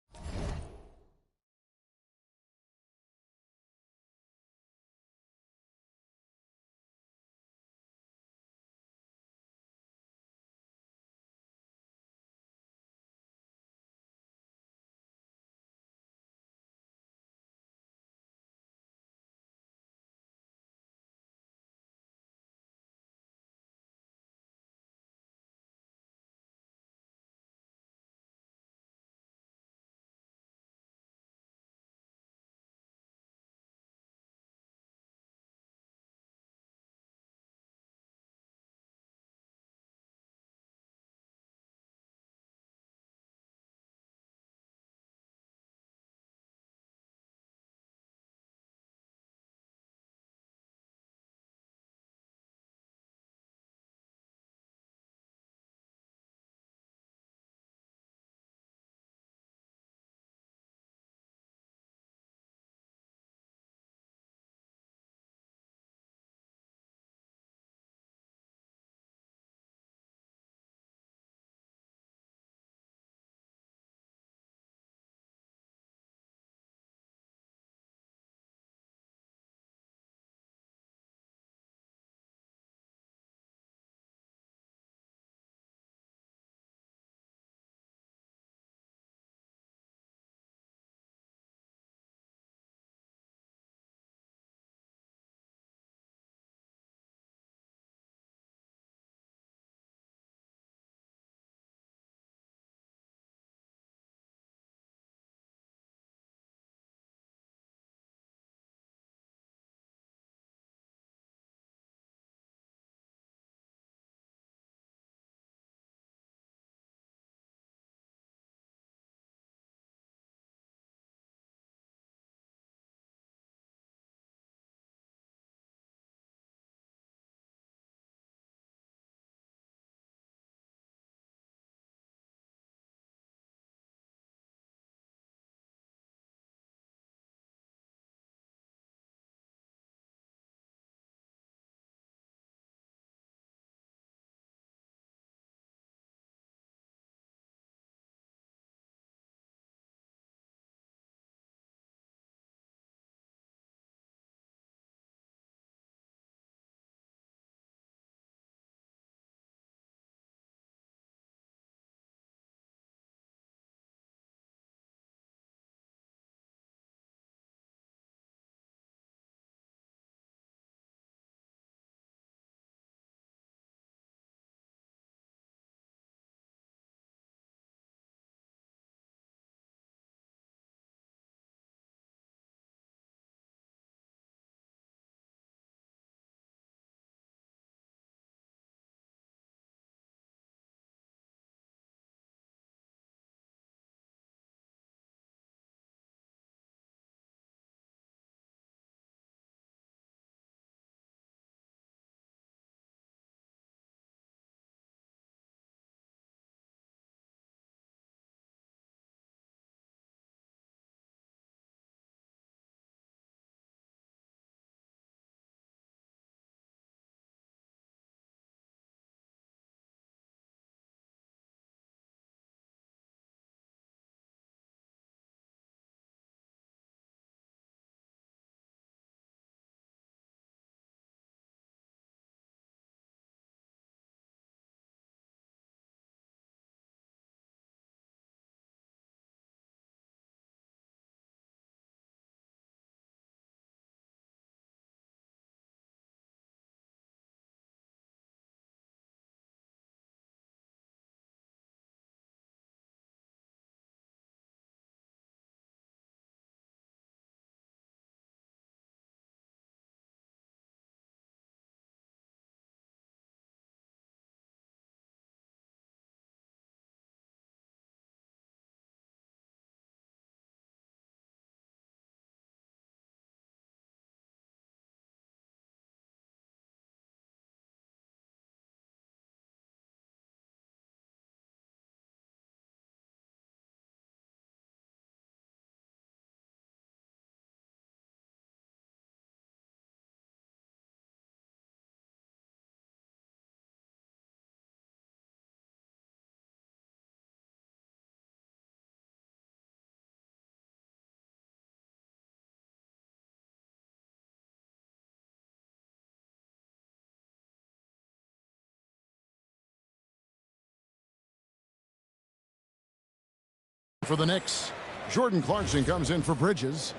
for the Knicks. Jordan Clarkson comes in for Bridges.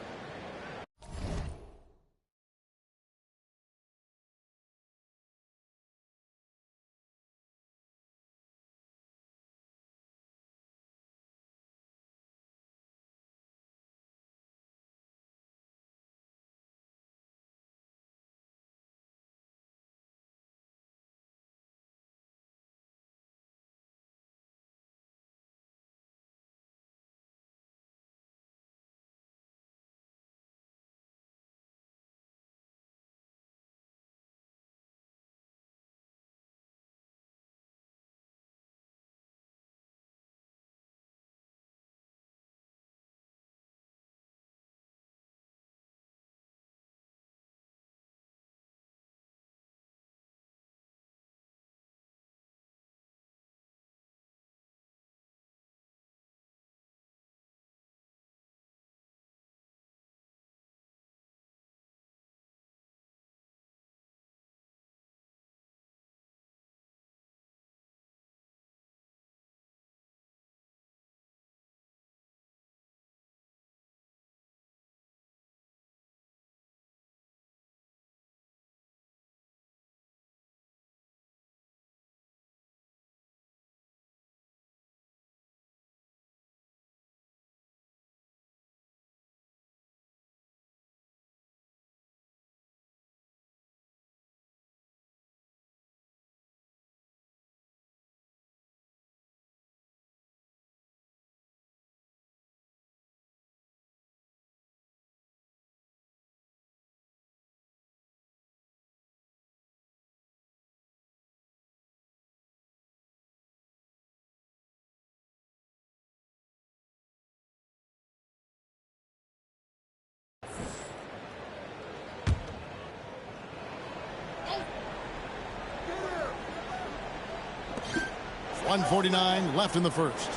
.149 left in the first.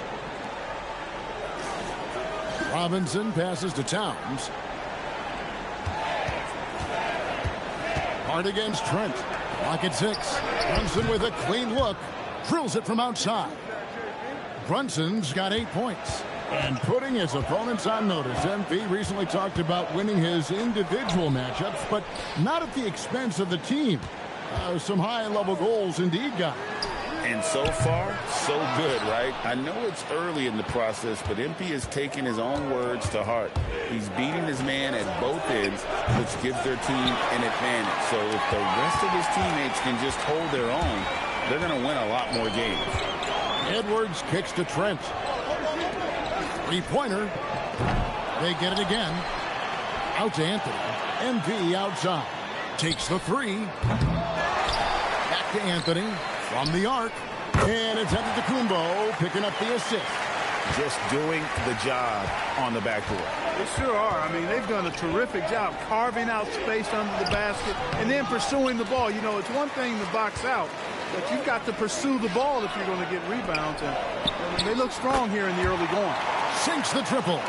Robinson passes to Towns. Hard against Trent. Clock at 6. Brunson with a clean look. Drills it from outside. Brunson's got 8 points. And putting his opponents on notice. MP recently talked about winning his individual matchups, but not at the expense of the team. Some high-level goals indeed, guys. And so far, so good, right? I know it's early in the process, but MP is taking his own words to heart. He's beating his man at both ends, which gives their team an advantage. So if the rest of his teammates can just hold their own, they're going to win a lot more games. Edwards kicks to Trent. Three-pointer. They get it again. Out to Anthony. MP outside. Takes the three. Back to Anthony. From the arc, and it's Antetokounmpo picking up the assist. Just doing the job on the backboard. They sure are. I mean, they've done a terrific job carving out space under the basket and then pursuing the ball. You know, it's one thing to box out, but you've got to pursue the ball if you're going to get rebounds. And they look strong here in the early going. Sinks the triple.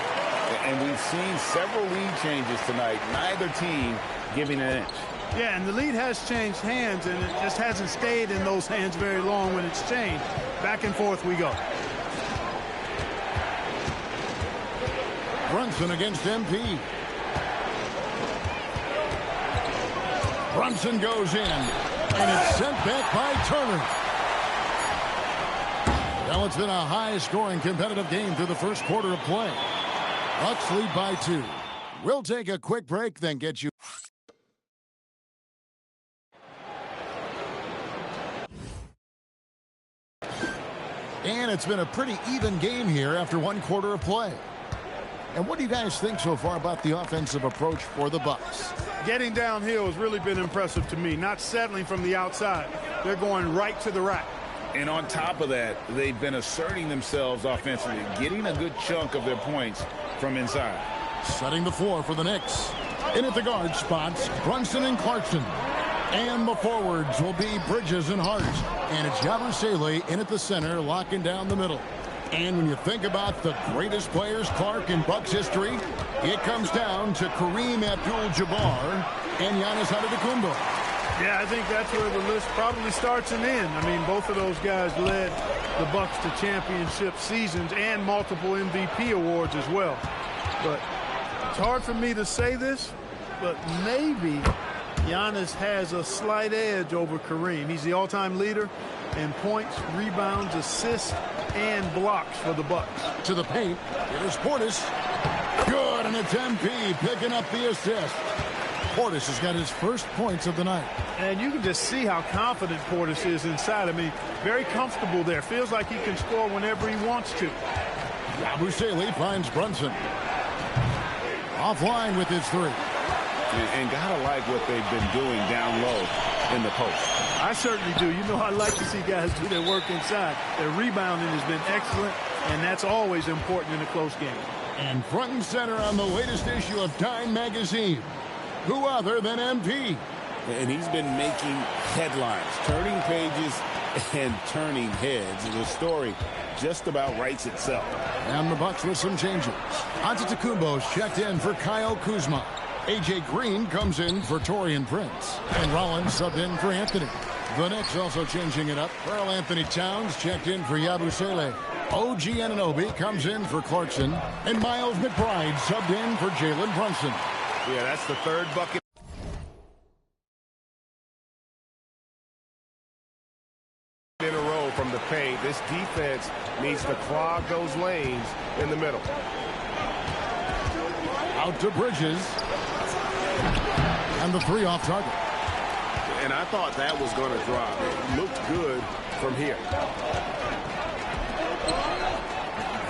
And we've seen several lead changes tonight. Neither team giving an inch. Yeah, and the lead has changed hands, and it just hasn't stayed in those hands very long when it's changed. Back and forth we go. Brunson against MP. Brunson goes in, and it's sent back by Turner. Well, it's been a high-scoring competitive game through the first quarter of play. Bucks lead by 2. We'll take a quick break, then get you... And it's been a pretty even game here after one quarter of play. And what do you guys think so far about the offensive approach for the Bucks? Getting downhill has really been impressive to me, not settling from the outside. They're going right to the rack. And on top of that, they've been asserting themselves offensively, getting a good chunk of their points from inside. Setting the floor for the Knicks. In at the guard spots, Brunson and Clarkson. And the forwards will be Bridges and Hart. And it's Yabusele in at the center, locking down the middle. And when you think about the greatest players, Clark, in Bucks history, it comes down to Kareem Abdul-Jabbar and Giannis Antetokounmpo. Yeah, I think that's where the list probably starts and ends. I mean, both of those guys led the Bucks to championship seasons and multiple MVP awards as well. But it's hard for me to say this, but maybe Giannis has a slight edge over Kareem. He's the all-time leader in points, rebounds, assists, and blocks for the Bucks. To the paint, here's Portis. Good, and it's MP picking up the assist. Portis has got his first points of the night. And you can just see how confident Portis is inside. I mean, very comfortable there. Feels like he can score whenever he wants to. Yabusele finds Brunson. Offline with his three. And gotta like what they've been doing down low in the post. I certainly do. You know, I like to see guys do their work inside. Their rebounding has been excellent, and that's always important in a close game. And front and center on the latest issue of Time magazine, who other than MP? And he's been making headlines, turning pages and turning heads. The story just about writes itself. And the Bucks with some changes. Antetokounmpo's checked in for Kyle Kuzma. A.J. Green comes in for Taurean Prince. And Rollins subbed in for Anthony. The Knicks also changing it up. Karl Anthony Towns checked in for Yabusele. OG Anunoby comes in for Clarkson. And Miles McBride subbed in for Jalen Brunson. Yeah, that's the third bucket in a row from the paint. This defense needs to clog those lanes in the middle. Out to Bridges. And the three off target. And I thought that was going to drop. It looked good from here.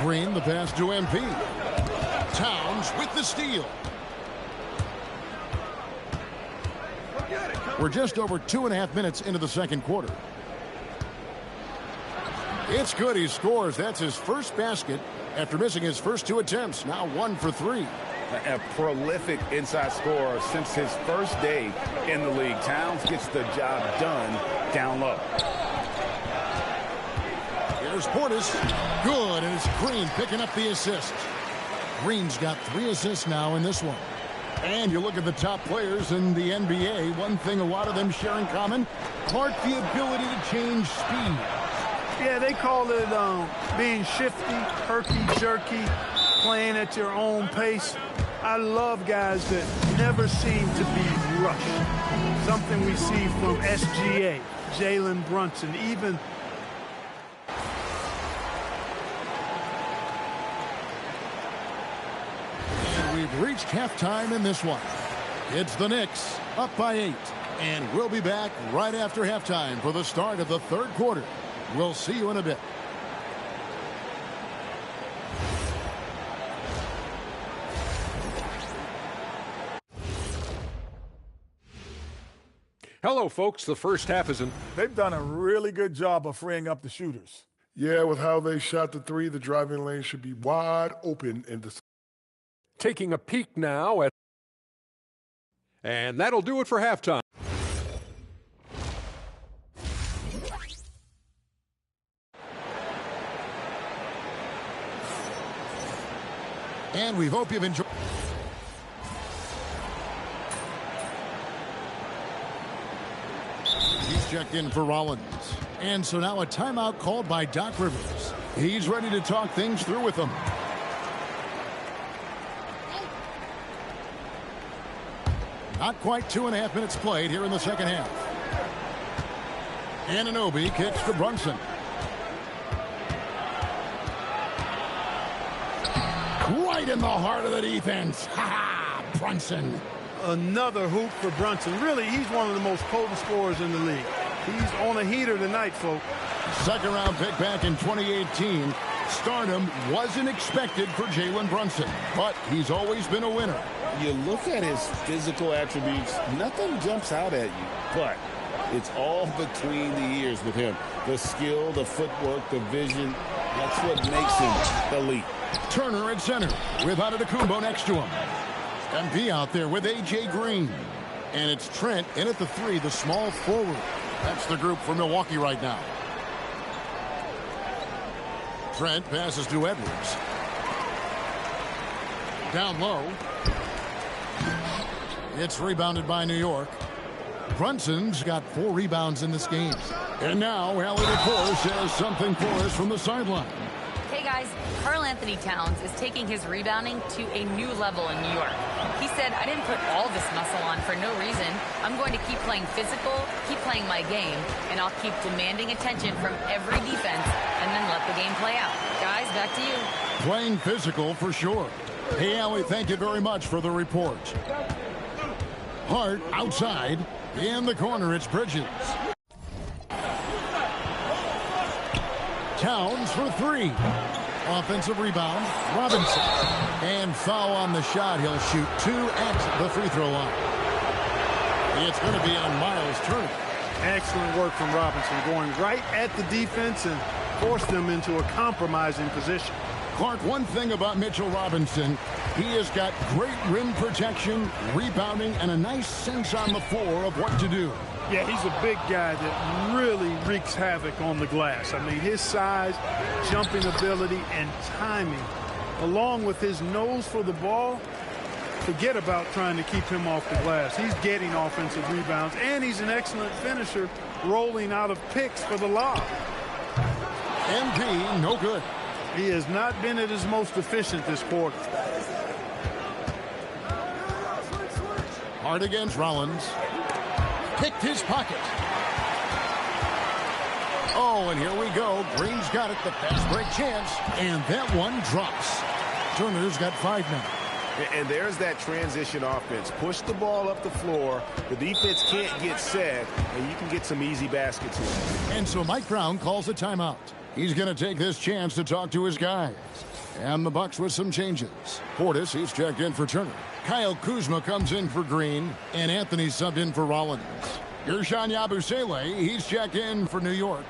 Green, the pass to MP. Towns with the steal. We're just over 2.5 minutes into the second quarter. It's good. He scores. That's his first basket after missing his first 2 attempts. Now 1 for 3. A prolific inside scorer since his first day in the league. Towns gets the job done down low. Here's Portis. Good, and it's Green picking up the assist. Green's got 3 assists now in this one. And you look at the top players in the NBA, one thing a lot of them share in common, the ability to change speed. Yeah, they call it being shifty, herky-jerky, playing at your own pace. I love guys that never seem to be rushed. Something we see from SGA, Jalen Brunson, even. And we've reached halftime in this one. It's the Knicks up by 8. And we'll be back right after halftime for the start of the third quarter. We'll see you in a bit. Hello, folks. The first half is in. They've done a really good job of freeing up the shooters. Yeah, with how they shot the three, the driving lane should be wide open in the. Taking a peek now at. And that'll do it for halftime. And we hope you've enjoyed. He's checked in for Rollins. And so now a timeout called by Doc Rivers. He's ready to talk things through with them. Not quite 2.5 minutes played here in the second half. Anunoby kicks to Brunson. Right in the heart of the defense. Ha-ha! Brunson. Another hoop for Brunson. Really, he's one of the most potent scorers in the league. He's on a heater tonight, folks. Second round pick back in 2018. Stardom wasn't expected for Jalen Brunson, but he's always been a winner. You look at his physical attributes, nothing jumps out at you, but it's all between the ears with him. The skill, the footwork, the vision, that's what makes him elite. Turner at center with Antetokounmpo next to him. MP out there with A.J. Green. And it's Trent in at the 3, the small forward. That's the group for Milwaukee right now. Trent passes to Edwards. Down low. It's rebounded by New York. Brunson's got 4 rebounds in this game. And now, Allie LaForce has something for us from the sideline. Hey guys, Karl Anthony Towns is taking his rebounding to a new level in New York. He said, I didn't put all this muscle on for no reason. I'm going to keep playing physical, keep playing my game, and I'll keep demanding attention from every defense and then let the game play out. Guys, back to you. Playing physical for sure. Hey, Allie, thank you very much for the report. Hart outside. In the corner, it's Bridges. Towns for three. Offensive rebound, Robinson. And foul on the shot. He'll shoot 2 at the free throw line. It's going to be on Miles Turner. Excellent work from Robinson, going right at the defense and forced them into a compromising position. Clark, one thing about Mitchell Robinson, he has got great rim protection, rebounding, and a nice sense on the floor of what to do. Yeah, he's a big guy that really wreaks havoc on the glass. I mean, his size, jumping ability, and timing, along with his nose for the ball, forget about trying to keep him off the glass. He's getting offensive rebounds, and he's an excellent finisher, rolling out of picks for the lob. MP, no good. He has not been at his most efficient this quarter. Hard against Rollins. Picked his pocket. Oh, and here we go. Green's got it. The fast break chance. And that one drops. Turner's got 5 now. And there's that transition offense. Push the ball up the floor. The defense can't get set, and you can get some easy baskets here. And so Mike Brown calls a timeout. He's going to take this chance to talk to his guys. And the Bucks with some changes. Portis, he's checked in for Turner. Kyle Kuzma comes in for Green. And Anthony subbed in for Rollins. Ersan Yabusele, he's checked in for New York.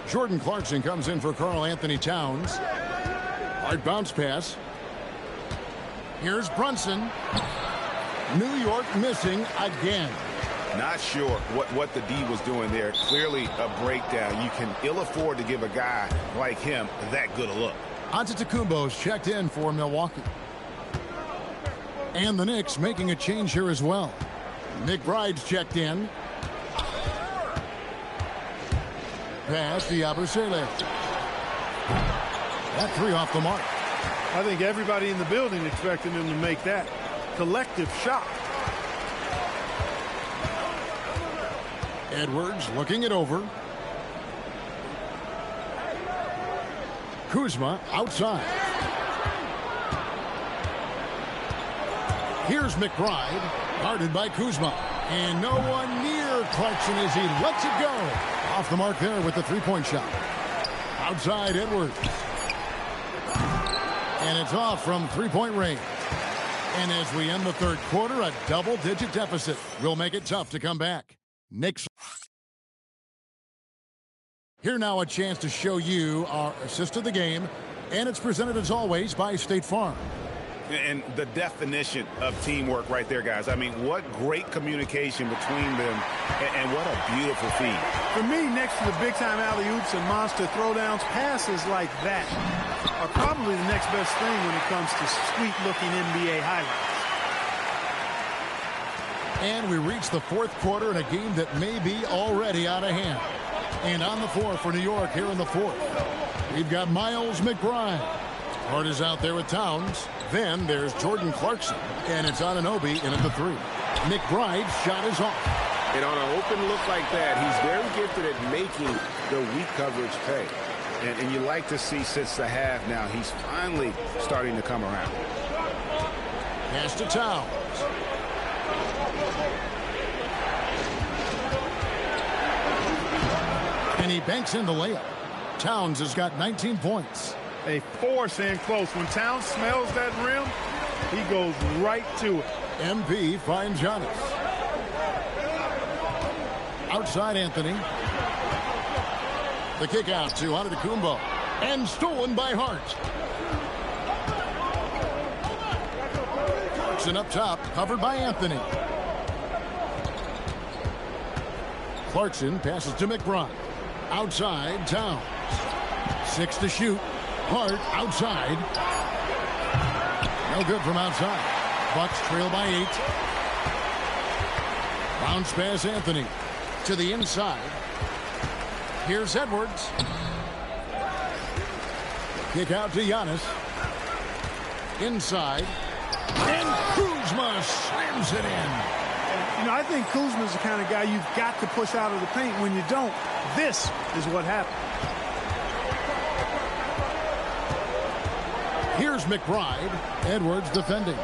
Jordan Clarkson comes in for Karl Anthony Towns. Hard bounce pass. Here's Brunson. New York missing again. Not sure what the D was doing there. Clearly a breakdown. You can ill afford to give a guy like him that good a look. Antetokounmpo's checked in for Milwaukee. And the Knicks making a change here as well. McBride's checked in. Pass to Yabusele. That 3 off the mark. I think everybody in the building expected him to make that collective shot. Edwards looking it over. Kuzma outside. Here's McBride, guarded by Kuzma. And no one near Clarkson as he lets it go. Off the mark there with the 3-point shot. Outside Edwards. And it's off from 3-point range. And as we end the third quarter, a double-digit deficit will make it tough to come back. Knicks. Here now a chance to show you our assist of the game, and it's presented as always by State Farm. And the definition of teamwork right there, guys. I mean, what great communication between them, and what a beautiful feed. For me, next to the big-time alley-oops and monster throwdowns, passes like that are probably the next best thing when it comes to sweet-looking NBA highlights. And we reach the fourth quarter in a game that may be already out of hand. And on the floor for New York here in the fourth, we've got Miles McBride. Hart is out there with Towns. Then there's Jordan Clarkson. And it's Anunoby in at the 3. McBride's shot is off. And on an open look like that, he's very gifted at making the weak coverage pay. And you like to see since the half now, he's finally starting to come around. Pass to Towns. And he banks in the layup. Towns has got 19 points. They force in close. When Towns smells that rim, he goes right to it. MP finds Giannis. Outside Anthony. The kick out to Antetokounmpo. And stolen by Hart. Clarkson up top, covered by Anthony. Clarkson passes to McBride. Outside, Towns. 6 to shoot. Hart outside. No good from outside. Bucks trail by 8. Bounce pass Anthony. To the inside. Here's Edwards. Kick out to Giannis. Inside. And Kuzma slams it in. You know, I think Kuzma's the kind of guy you've got to push out of the paint. When you don't, this is what happens. Here's McBride. Edwards defending.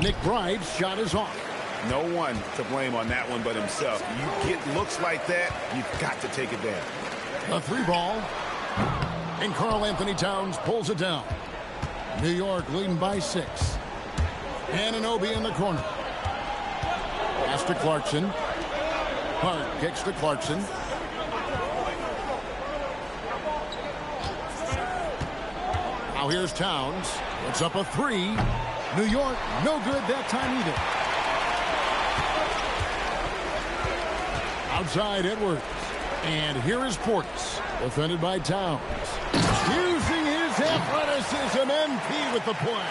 McBride's shot is off. No one to blame on that one but himself. You get looks like that, you've got to take it down. A 3-ball. And Karl Anthony Towns pulls it down. New York leading by 6. Anunoby in the corner. Pass to Clarkson. Hart kicks to Clarkson. Now here's Towns. It's up a 3. New York, no good that time either. Outside Edwards. And here is Portis. Defended by Towns. Using his athleticism, MP with the play.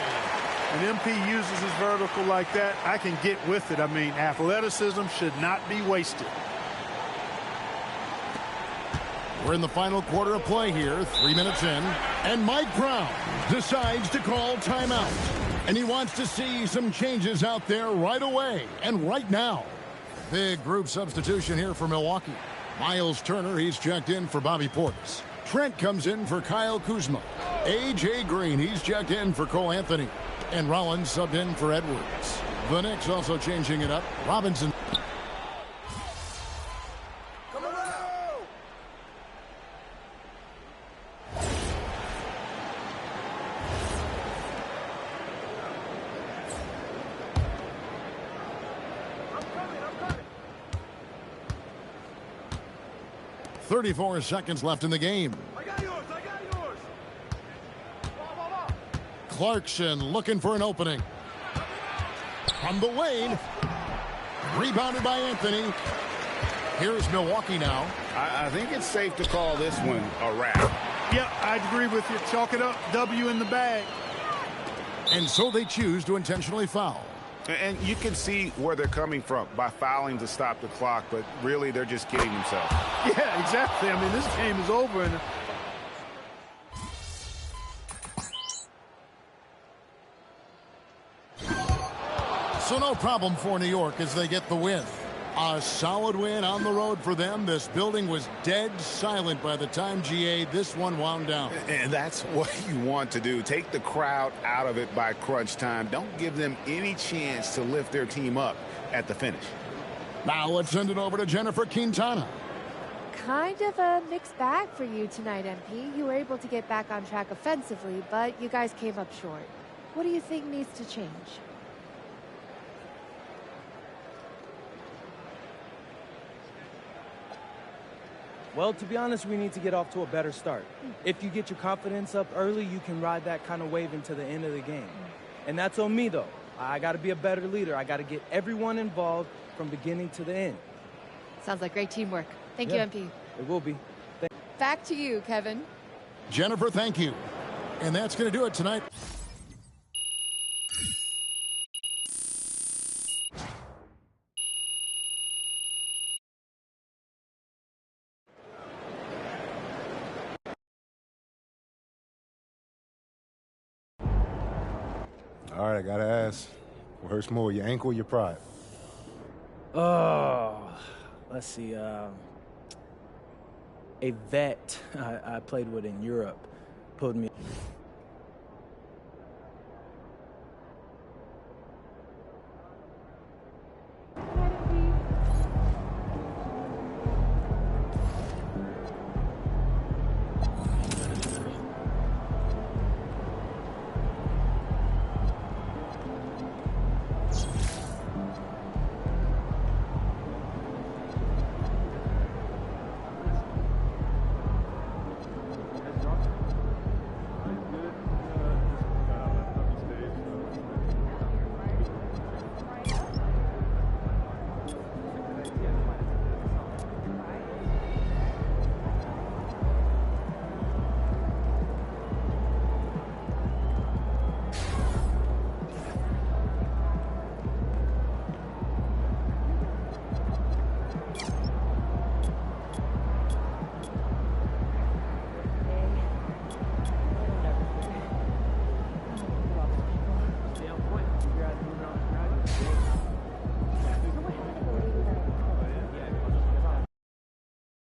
When MP uses his vertical like that, I can get with it. I mean, athleticism should not be wasted. We're in the final quarter of play here, 3 minutes in. And Mike Brown decides to call timeout. And he wants to see some changes out there right away and right now. Big group substitution here for Milwaukee. Miles Turner, he's checked in for Bobby Portis. Trent comes in for Kyle Kuzma. A.J. Green, he's checked in for Cole Anthony. And Rollins subbed in for Edwards. The Knicks also changing it up. Robinson. .34 seconds left in the game. I got yours. Clarkson looking for an opening. From the lane. Rebounded by Anthony. Here's Milwaukee now. I think it's safe to call this one a wrap. Yeah, I agree with you. Chalk it up. W in the bag. And so they choose to intentionally foul. And you can see where they're coming from by fouling to stop the clock, but really they're just kidding themselves. Yeah, exactly. I mean, this game is over. And so no problem for New York as they get the win. A solid win on the road for them. This building was dead silent by the time, GA, this one wound down. And that's what you want to do. Take the crowd out of it by crunch time. Don't give them any chance to lift their team up at the finish. Now let's send it over to Jennifer Quintana. Kind of a mixed bag for you tonight, MP. You were able to get back on track offensively, but you guys came up short. What do you think needs to change? Well, to be honest, we need to get off to a better start. If you get your confidence up early, you can ride that kind of wave into the end of the game. And that's on me, though. I got to be a better leader. I got to get everyone involved from beginning to the end. Sounds like great teamwork. Thank you, MP. It will be. Back to you, Kevin. Jennifer, thank you. And that's going to do it tonight. All right, I gotta ask. What hurts more, your ankle or your pride? Oh, let's see. A vet I played with in Europe pulled me.